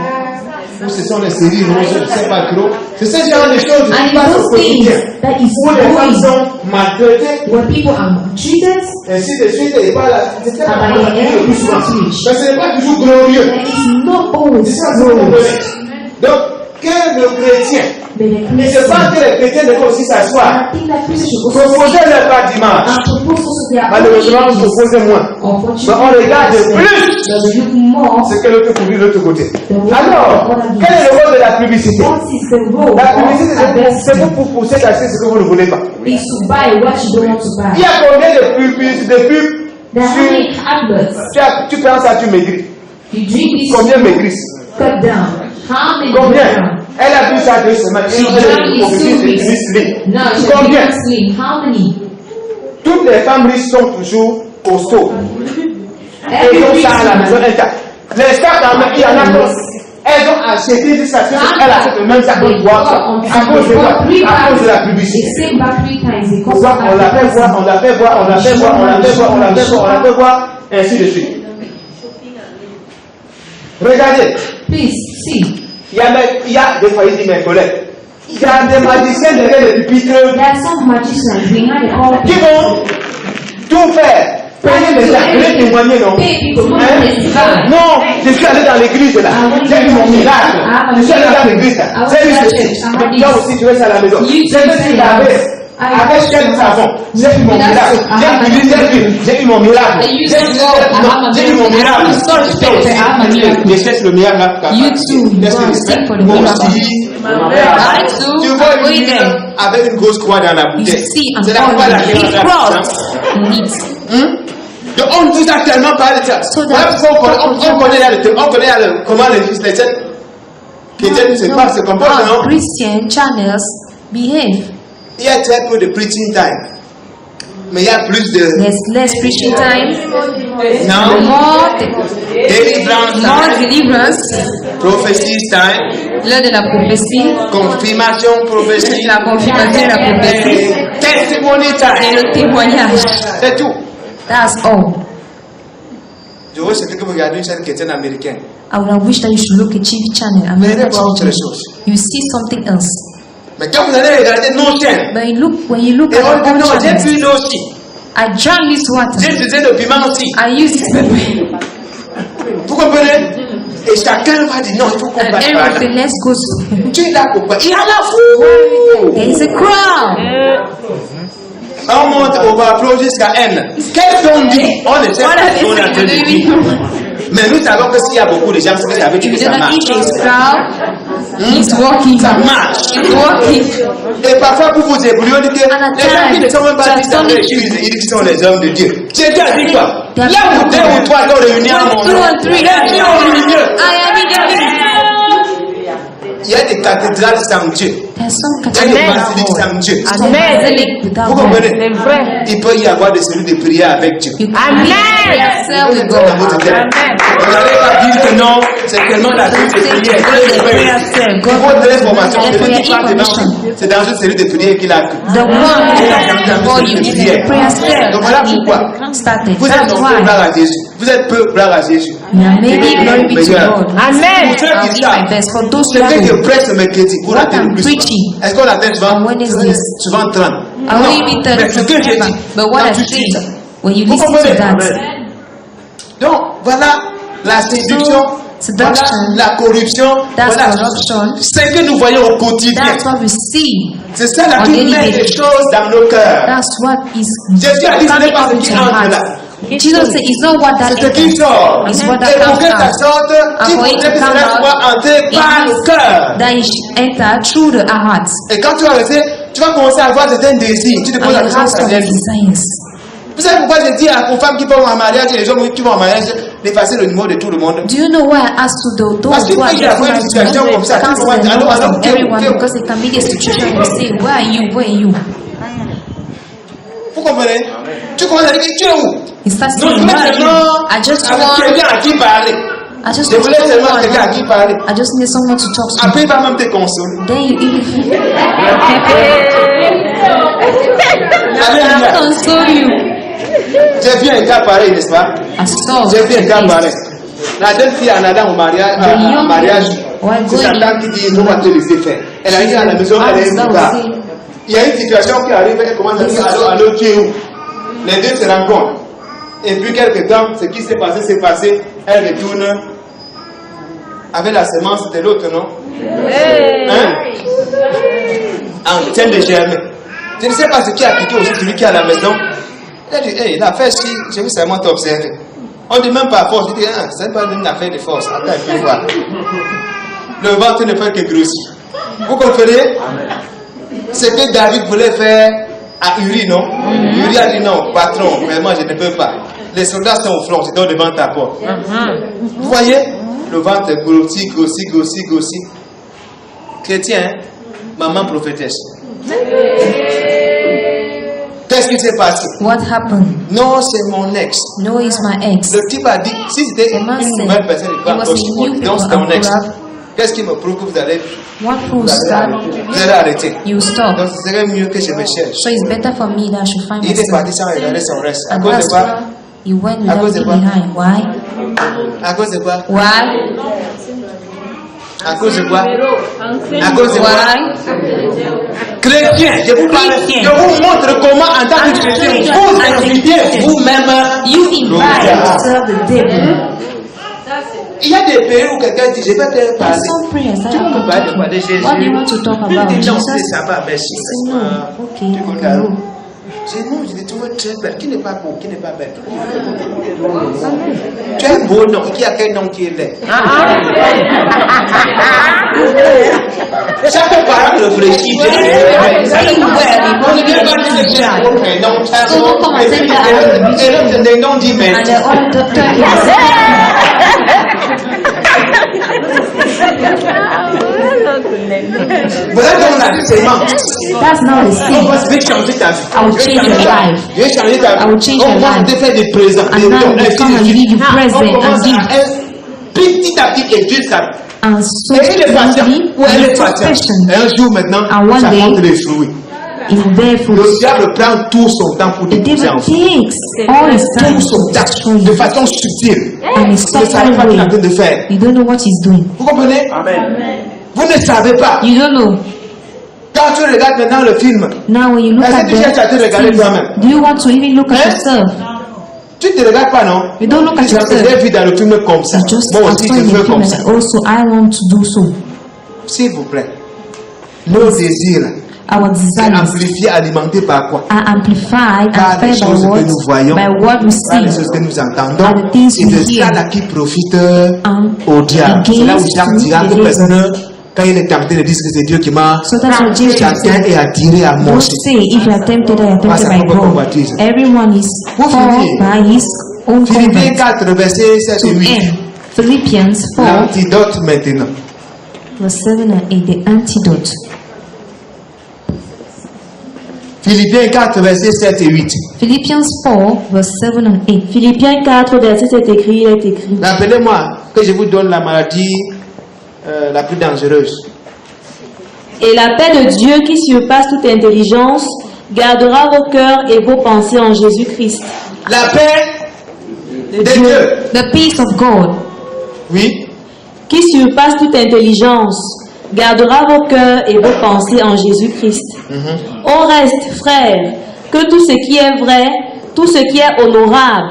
S2: Ou ce sont les séries roses, je ne sais pas trop. C'est ce genre de choses
S1: And
S2: qui passent au
S1: those things
S2: quotidien.
S1: that is
S2: Où les femmes
S1: going
S2: sont maltraitées,
S1: where people are maltreated,
S2: ainsi de suite, et pas là. C'est ça
S1: and by the end
S2: le plus
S1: it's
S2: souvent.
S1: not rich.
S2: Mais ce n'est pas toujours glorieux.
S1: That is not always
S2: C'est ça que vous
S1: glorious.
S2: comprenez. Donc, que le chrétien,
S3: Mais les
S2: et je pense que les chrétiens devaient aussi s'asseoir, proposer leur pas dimanche. Malheureusement, on s'oppose moins. Mais on regarde plus ce que l'autre publie de l'autre côté. Alors, quel est le rôle de la publicité? La publicité, c'est pour pousser d'acheter ce que vous ne voulez pas. Il y a combien de pubs tu prends ça, tu maigris. Combien maigrissent? Combien? Elle a vu ça 2 semaines. Combien? Toutes les femmes riches sont toujours costauds. Elles ont ça à la maison intacte. Les sacs, il y en a d'autres. Elles ont acheté des sacs. Elle achète le même sac pour boire. À cause de quoi? À cause de la publicité. Pourquoi? On la fait voir, on la fait voir, on la fait voir, on la fait voir, on la fait voir, on la fait voir, ainsi de suite. Regardez. Il y a des foyers de mes collègues. Il y a des magiciens derrière le pupitre qui vont tout faire. Payer les gens, les témoigner, non? Non, je suis allé dans l'église là. J'ai vu mon miracle. Je suis allé dans l'église là. J'ai vu ceci. Toi aussi, tu veux ça à la maison. J'ai vu avec quel savon? J'ai eu mon miracle. J'ai eu mon miracle. J'ai eu mon miracle. Je cherche le miracle.
S1: You too. Sing for the miracle.
S2: Tu vois une fille avec une grosse croix dans la bouteille. C'est la croix laquelle on a. Donc on vous a tellement parlé de ça. On connaît comment les chrétiens se comportent, non?
S1: Christian channels behave.
S2: Il y a très peu de preaching time. Mais il y a plus de...
S1: There's less preaching time.
S2: Non.
S1: More deliverance.
S2: Prophecy time.
S1: L'heure de la prophétie.
S2: Confirmation prophétie.
S1: La confirmation de la prophétie.
S2: Testimony
S1: Et
S2: time.
S1: le témoignage.
S2: C'est tout.
S1: That's all.
S2: Je veux que vous regardiez une chaîne chrétienne américaine.
S1: I would have wished that you should look at Chief Channel.
S2: Vous allez
S1: American
S2: voir autre
S1: Channel.
S2: chose.
S1: You see something else.
S2: Mais quand vous allez regarder nos chaînes,
S1: But when you look
S2: et
S1: at
S2: on dit
S1: our
S2: non, j'ai
S1: channels,
S2: pris l'eau aussi.
S1: I drank this water.
S2: J'ai utilisé le piment aussi.
S1: I used this pepper.
S2: Vous comprenez? Et chacun va dire non, il faut qu'on
S1: And
S2: passe par
S1: everyone
S2: là.
S1: said, let's go to...
S2: Tu es là pourquoi? Il y a la foule.
S1: There is a crowd.
S2: On monte, on va applaudir jusqu'à N. Qu'est-ce qu'on dit? On ne sait
S1: What
S2: pas
S1: are
S2: ce qu'on est en train de
S1: they
S2: dire.
S1: doing?
S2: Mais nous savons que s'il y a beaucoup de gens, c'est avec
S1: If
S2: qui
S1: you
S2: ça
S1: don't
S2: marche.
S1: eat his crowd, he's walking.
S2: Ça marche.
S1: He's walking.
S2: Et parfois, pour vous ébrouiller, on dit que
S1: And at
S2: les gens qui ne sont même pas
S1: times,
S2: dit dans l'église, ils disent qu'ils sont les hommes de Dieu. Jésus a dit quoi?
S1: They are
S2: Là où 2 ou 3 sont réunis en mon
S1: 1, 2,
S2: nom,
S1: and 3.
S2: je suis au milieu.
S1: I am in the midst.
S2: Il y a des cathédrales sans Dieu.
S1: There's some
S2: Il y a des
S1: cathedral
S2: basiliques sans Dieu.
S1: basilic without
S2: Vous
S1: God.
S2: comprenez? Il peut y avoir des cellules de prière avec Dieu.
S1: You can meet yourself with
S2: Dans votre
S1: God.
S2: tête. Vous n'allez pas dire que non, c'est tellement la cellule de prière. Il faut de l'information. C'est dans une cellule de prière qu'il a cru.
S1: The one before you is in the prayer cell.
S2: Donc voilà pourquoi.
S1: Started.
S2: Vous êtes
S1: That's
S2: nombreux,
S1: why.
S2: gloire à Jésus. Vous êtes peu, gloire à Jésus.
S1: Maybe glory be to God.
S2: Amen.
S1: I'll give my best for those
S2: Ce
S1: who
S2: que je
S1: are
S2: prêche ce mercredi, vous
S1: What
S2: ratez
S1: I'm
S2: le plus.
S1: preaching
S2: Est-ce qu'on l'appelle souvent?
S1: on Wednesdays.
S2: Souvent 30.
S1: I will even tell
S2: Mais ce que j'ai
S1: you,
S2: dit,
S1: but what
S2: quand
S1: I
S2: tu dis ça,
S1: say, when you
S2: vous
S1: listen
S2: comprenez?
S1: to that,
S2: Donc, voilà la séduction,
S1: seduction,
S2: voilà la corruption,
S1: that's
S2: voilà
S1: corruption.
S2: ce que nous voyons au quotidien.
S1: That's what we see.
S2: C'est ça là
S1: On
S2: qui
S1: daily
S2: met des
S1: basis.
S2: choses dans nos cœurs.
S1: That's what is
S2: Jésus a dit ce n'est
S1: coming
S2: pas
S1: up
S2: ce
S1: into
S2: qui
S1: our
S2: entre
S1: hearts.
S2: là.
S1: Jesus said, it's not what that
S2: C'est ce qui
S1: enters,
S2: sort.
S1: it's what
S2: Et
S1: that
S2: pour
S1: comes
S2: que ça
S1: out.
S2: sorte, il
S1: And for it
S2: faudrait
S1: to
S2: que
S1: come
S2: cela
S1: out,
S2: soit entré
S1: it
S2: par le
S1: means
S2: cœur.
S1: that it should enter through our hearts.
S2: Et quand tu vas rester, tu vas commencer à avoir certains désirs. Tu te
S1: And
S2: poses la
S1: you
S2: question,
S1: have
S2: ça
S1: some
S2: vient d'où?
S1: desires.
S2: Vous savez pourquoi je dis aux femmes qui vont en mariage et les hommes qui vont en mariage d'effacer le numéro de tout le monde?
S1: Do you know why I asked to those
S2: Parce qu'il
S1: who are
S2: peut y avoir une
S1: getting
S2: situation comme ça.
S1: cancel the
S2: Alors,
S1: numbers
S2: alors,
S1: of everyone
S2: que-
S1: because it can be a situation where you say, where are you, where are you?
S2: Vous comprenez? Tu commences à dire, tu es où?
S1: He starts
S2: Non,
S1: saying,
S2: je
S1: where
S2: voulais
S1: are you?
S2: seulement
S1: I just
S2: avec
S1: want,
S2: quelqu'un à qui parler.
S1: I just
S2: Je
S1: want
S2: voulais seulement quelqu'un à qui
S1: someone,
S2: parler.
S1: I just need someone to talk to.
S2: Après, il va même te consoler.
S1: Then you even
S2: Alléluia.
S1: console you.
S2: J'ai vu un cas pareil, n'est-ce pas?
S1: I saw
S2: J'ai vu un cas
S1: this.
S2: pareil. La jeune fille en allant au mariage,
S1: The young
S2: mariage,
S1: were
S2: c'est
S1: going-
S2: Satan qui dit, on va te laisser faire. Elle arrive à la maison, elle est
S1: That
S2: plus
S1: was
S2: tard.
S1: it.
S2: Il y a une situation qui arrive, elle commence à dire, allô, tu es où? Les deux se rencontrent. Et puis, quelque temps, ce qui s'est passé, elle retourne avec la semence de l'autre, non? Hein? En train de germer. Je ne sais pas ce qui a piqué aussi celui qui est à la maison. Il a dit, hey, l'affaire, si je veux seulement t'observer. On ne dit même pas à force. Il dit, ah, ce n'est pas une affaire de force. Attends, il faut voir. Le ventre ne fait que grossir. Vous comprenez? Ce que David voulait faire à Uri, non? Uri a dit non, patron, vraiment, je ne peux pas. Les soldats sont au front, ils sont devant ta porte. Vous voyez? Le ventre grossit, grossit, grossit, grossit. Chrétien, maman prophétesse. Qu'est-ce qui s'est passé?
S3: What happened?
S2: Non, c'est mon ex.
S3: No, it's my ex.
S2: Le type a dit, si c'était
S3: The man
S2: une
S3: said,
S2: nouvelle personne, il
S3: it
S2: va
S3: was a
S2: approcher moi.
S3: new
S2: Donc c'est
S3: people
S2: ton ex.
S3: I could
S2: Qu'est-ce qui me prouve que vous allez
S3: What proves that
S2: arrêter?
S3: you stop?
S2: Donc ce serait mieux que je me cherche.
S3: So it's better for me that I should find
S2: Il est parti
S3: myself.
S2: sans regarder son reste. À
S3: And
S2: cause de
S3: that's
S2: quoi?
S3: why he went
S2: À
S3: without
S2: cause de
S3: looking
S2: quoi?
S3: behind. Why?
S2: À cause de quoi?
S3: Why?
S2: À cause de quoi? À cause de quoi?
S3: Why?
S2: Chrétien, je vous parle, je vous montre comment en tant que chrétien, vous invitez vous-même.
S3: You invite yourself the devil.
S2: Il y a des pays où quelqu'un dit, je vais te
S3: There's
S2: parler.
S3: some prayers that
S2: Tu peux
S3: are
S2: parler de quoi? De Jésus.
S3: What do you want to talk
S2: Il
S3: about?
S2: dit non,
S3: Jesus?
S2: ça va, merci.
S3: Say no. Okay,
S2: Tu
S3: okay,
S2: comprends?
S3: no.
S2: J'ai dit non, je l'ai trouvé très belle. Qui n'est pas beau, qui n'est pas belle. Tu es beau, non. Qui a quel nom qui est laid? Chaque parent réfléchit.
S3: Very well,
S2: On ne dit pas que c'est bien. Non, ça
S3: So don't come and say that I am
S2: et l'autre, c'est des noms d'email.
S3: And the other doctor is
S2: Voilà donc la sémence.
S3: that's not the
S2: On
S3: sin.
S2: va se changer ta vie.
S3: I will change your life.
S2: Je vais changer ta
S3: I will
S2: vie.
S3: change
S2: On
S3: your
S2: va
S3: life.
S2: te faire des présents.
S3: And now we come and give you
S2: On
S3: present and
S2: commence
S3: give.
S2: à petit à petit étudier ça.
S3: And so
S2: Et il est patient.
S3: slowly,
S2: Ou elle est
S3: and so
S2: patient.
S3: patient,
S2: Et un jour maintenant,
S4: Ah,
S3: And one
S2: ça
S3: day,
S2: montre les fruits.
S3: it will bear fruit.
S2: Le diable prend tout son temps pour
S3: The
S2: déposer
S3: devil
S2: en vous.
S3: takes all his time
S2: Tout son
S3: to
S2: temps,
S3: destroy
S2: de
S3: you.
S2: façon subtile.
S3: And he's
S2: Vous ne savez pas ce qu'il est en train
S3: suffering.
S2: de faire.
S3: You don't know what he's doing.
S2: Vous comprenez? Vous ne savez pas.
S3: You don't know.
S2: Quand tu regardes maintenant le film,
S3: Now when you look
S2: Est-ce
S3: at
S2: que tu cherches à te regarder
S3: the
S2: toi-même?
S3: do you want to even look at
S2: Hein?
S3: yourself?
S2: tu ne te regardes pas, non?
S3: You don't look at
S2: Tu
S3: yourself.
S2: as vu dans le film comme ça.
S3: You just
S2: Moi
S3: are
S2: aussi, je
S3: in the
S2: veux
S3: film
S2: comme
S3: and
S2: ça.
S3: also I want to do so.
S2: S'il vous plaît. Nos désirs
S3: Our
S2: sont
S3: desires
S2: amplifiés, alimentés par quoi?
S3: are amplified
S2: Par
S3: and
S2: les
S3: fed
S2: choses
S3: by
S2: que
S3: what?
S2: nous voyons,
S3: By what we
S2: par les
S3: see.
S2: choses que nous entendons.
S3: By the things
S2: Et
S3: we
S2: de
S3: hear.
S2: ça là qui profite
S3: And
S2: au diable. C'est là où
S3: against
S2: Jacques dira
S3: the
S2: que
S3: devil.
S2: personne, quand il est tenté de dire que c'est Dieu qui m'a,
S3: So that's what Jesus
S2: chacun
S3: said.
S2: est attiré à
S3: Don't
S2: manger.
S3: say if you are tempted, I am
S2: Pas
S3: tempted
S2: sa
S3: by
S2: propre
S3: God.
S2: convoitise.
S3: Everyone is
S2: Pour
S3: called
S2: finir,
S3: by his own
S2: Philippiens
S3: conduct.
S2: 4, verset 7
S3: To
S2: et 8.
S3: end. Philippians 4,
S2: L'antidote maintenant.
S3: verse 7 and 8, the antidote.
S2: Philippiens 4, verset 7 et 8.
S3: Philippians 4, verse 7 and 8.
S4: Philippiens 4, verset 7 écrit, il est écrit.
S2: Rappelez-moi que je vous donne la maladie la plus dangereuse.
S4: Et la paix de Dieu qui surpasse toute intelligence gardera vos cœurs et vos pensées en Jésus-Christ.
S2: La paix de Dieu.
S3: The peace of God,
S2: Oui.
S4: Qui surpasse toute intelligence gardera vos cœurs et vos pensées en Jésus-Christ. Au reste, frères, que tout ce qui est vrai, tout ce qui est honorable,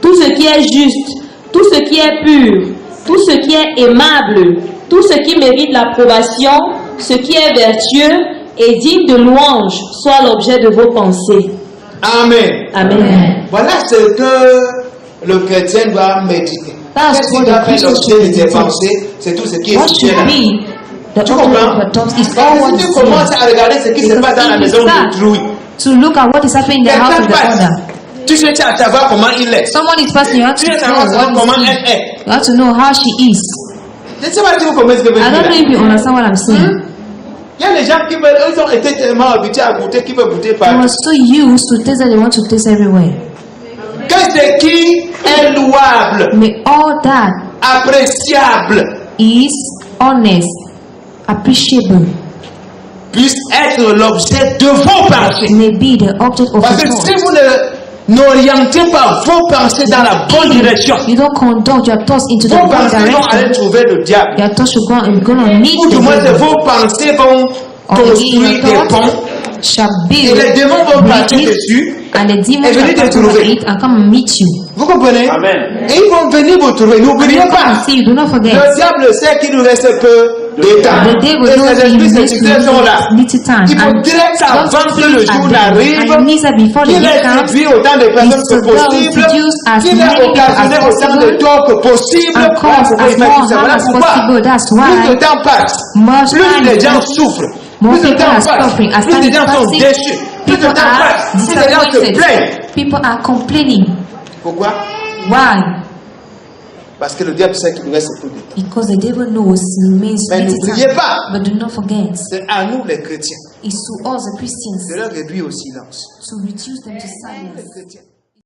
S4: tout ce qui est juste, tout ce qui est pur, tout ce qui est aimable, tout ce qui mérite l'approbation, ce qui est vertueux et digne de louange, soit l'objet de vos pensées.
S2: Amen.
S4: Amen.
S2: Voilà ce que le chrétien doit méditer.
S3: That's
S2: Qu'est-ce
S3: what
S2: qui doit
S3: the
S2: faire
S3: Christian
S2: l'objet
S3: should
S2: de tes
S3: meditate.
S2: pensées? C'est tout ce qui est
S3: what should
S2: spirituel.
S3: be the
S2: Tu
S3: object
S2: comprends?
S3: of your thoughts is all
S2: Parce
S3: what
S2: que
S3: you
S2: si tu
S3: see.
S2: commences à regarder ce qui se passe dans la
S3: Because
S2: maison
S3: if you
S2: d'autrui,
S3: to look at what is happening in the house
S2: quelqu'un
S3: of the
S2: passe,
S3: other.
S2: tu cherches à savoir comment il est.
S3: Someone is passing, you have
S2: Tu
S3: to
S2: cherches à
S3: know
S2: savoir
S3: what
S2: comment
S3: is
S2: elle
S3: he.
S2: est.
S3: You have to know how she is.
S2: Je ne sais pas si vous comprenez ce que je veux
S3: I don't know
S2: dire.
S3: if you understand what I'm saying.
S2: Il y a des gens qui veulent, ils ont été tellement habitués à goûter, qui veulent goûter
S3: They
S2: partout.
S3: were so used to taste that they want to taste everywhere.
S2: Que ce qui est louable,
S3: May all that
S2: appréciable,
S3: is honest, appreciable,
S2: puisse être l'objet de vos pensées.
S3: may be the object of
S2: Parce
S3: your
S2: que si
S3: thoughts.
S2: vous n'orientez pas vos pensées dans la bonne direction,
S3: You don't conduct your thoughts into the
S2: vos
S3: right
S2: pensées vont aller
S3: direction.
S2: trouver le diable.
S3: Your thoughts should go and gonna meet
S2: Ou du
S3: the
S2: moins,
S3: devil.
S2: vos pensées vont
S3: Or again,
S2: construire
S3: your
S2: des
S3: thoughts
S2: ponts
S1: shall
S2: Et
S1: build
S2: les démons vont partir
S1: with it,
S2: dessus.
S1: and the demons
S2: Et
S1: shall
S2: venir te
S1: pass over
S2: trouver.
S1: it and come and meet you.
S2: Vous comprenez?
S5: Amen.
S2: Et ils vont venir vous trouver. N'oubliez
S1: Come
S2: pas.
S1: and see you, do not forget.
S2: Le diable sait qu'il nous reste peu de temps.
S1: The devil
S2: Et
S1: knows
S2: ces
S1: that you
S2: esprits
S1: need
S2: séducteurs sont là.
S1: little time.
S2: Il faudrait qu'avant que le jour n'arrive,
S1: and Lisa, before the
S2: qu'il
S1: day
S2: ait
S1: comes,
S2: séduit autant de personnes
S1: is
S2: que
S1: to go
S2: possible,
S1: seduce as
S2: qu'il
S1: many
S2: ait
S1: people
S2: occasionné
S1: as
S2: autant de
S1: possible
S2: tort que possible.
S1: and
S2: Voilà
S1: cause
S2: pourquoi
S1: as
S2: il fait
S1: more
S2: tout ça.
S1: harm
S2: Voilà
S1: as
S2: pourquoi.
S1: possible. That's
S2: Plus
S1: why
S2: le temps passe,
S1: much
S2: plus
S1: time
S2: les gens
S1: is
S2: souffrent,
S1: more
S2: plus le
S1: people
S2: temps
S1: are
S2: passe,
S1: suffering. As
S2: plus
S1: time
S2: les
S1: is
S2: gens sont
S1: passing,
S2: déçus, plus le
S1: people
S2: temps
S1: are
S2: passe, plus les gens se
S1: disappointed.
S2: plaignent.
S1: People are complaining.
S2: Pourquoi?
S1: Why?
S2: Parce que le diable sait qu'il nous reste peu de temps.
S1: Because the devil knows it remains
S2: Mais
S1: little
S2: n'oubliez
S1: time.
S2: pas,
S1: But do not forget,
S2: c'est à nous les chrétiens
S1: it's to us the Christians
S2: de leur réduire au silence.
S1: to reduce them to
S2: Les
S1: silence.
S2: chrétiens.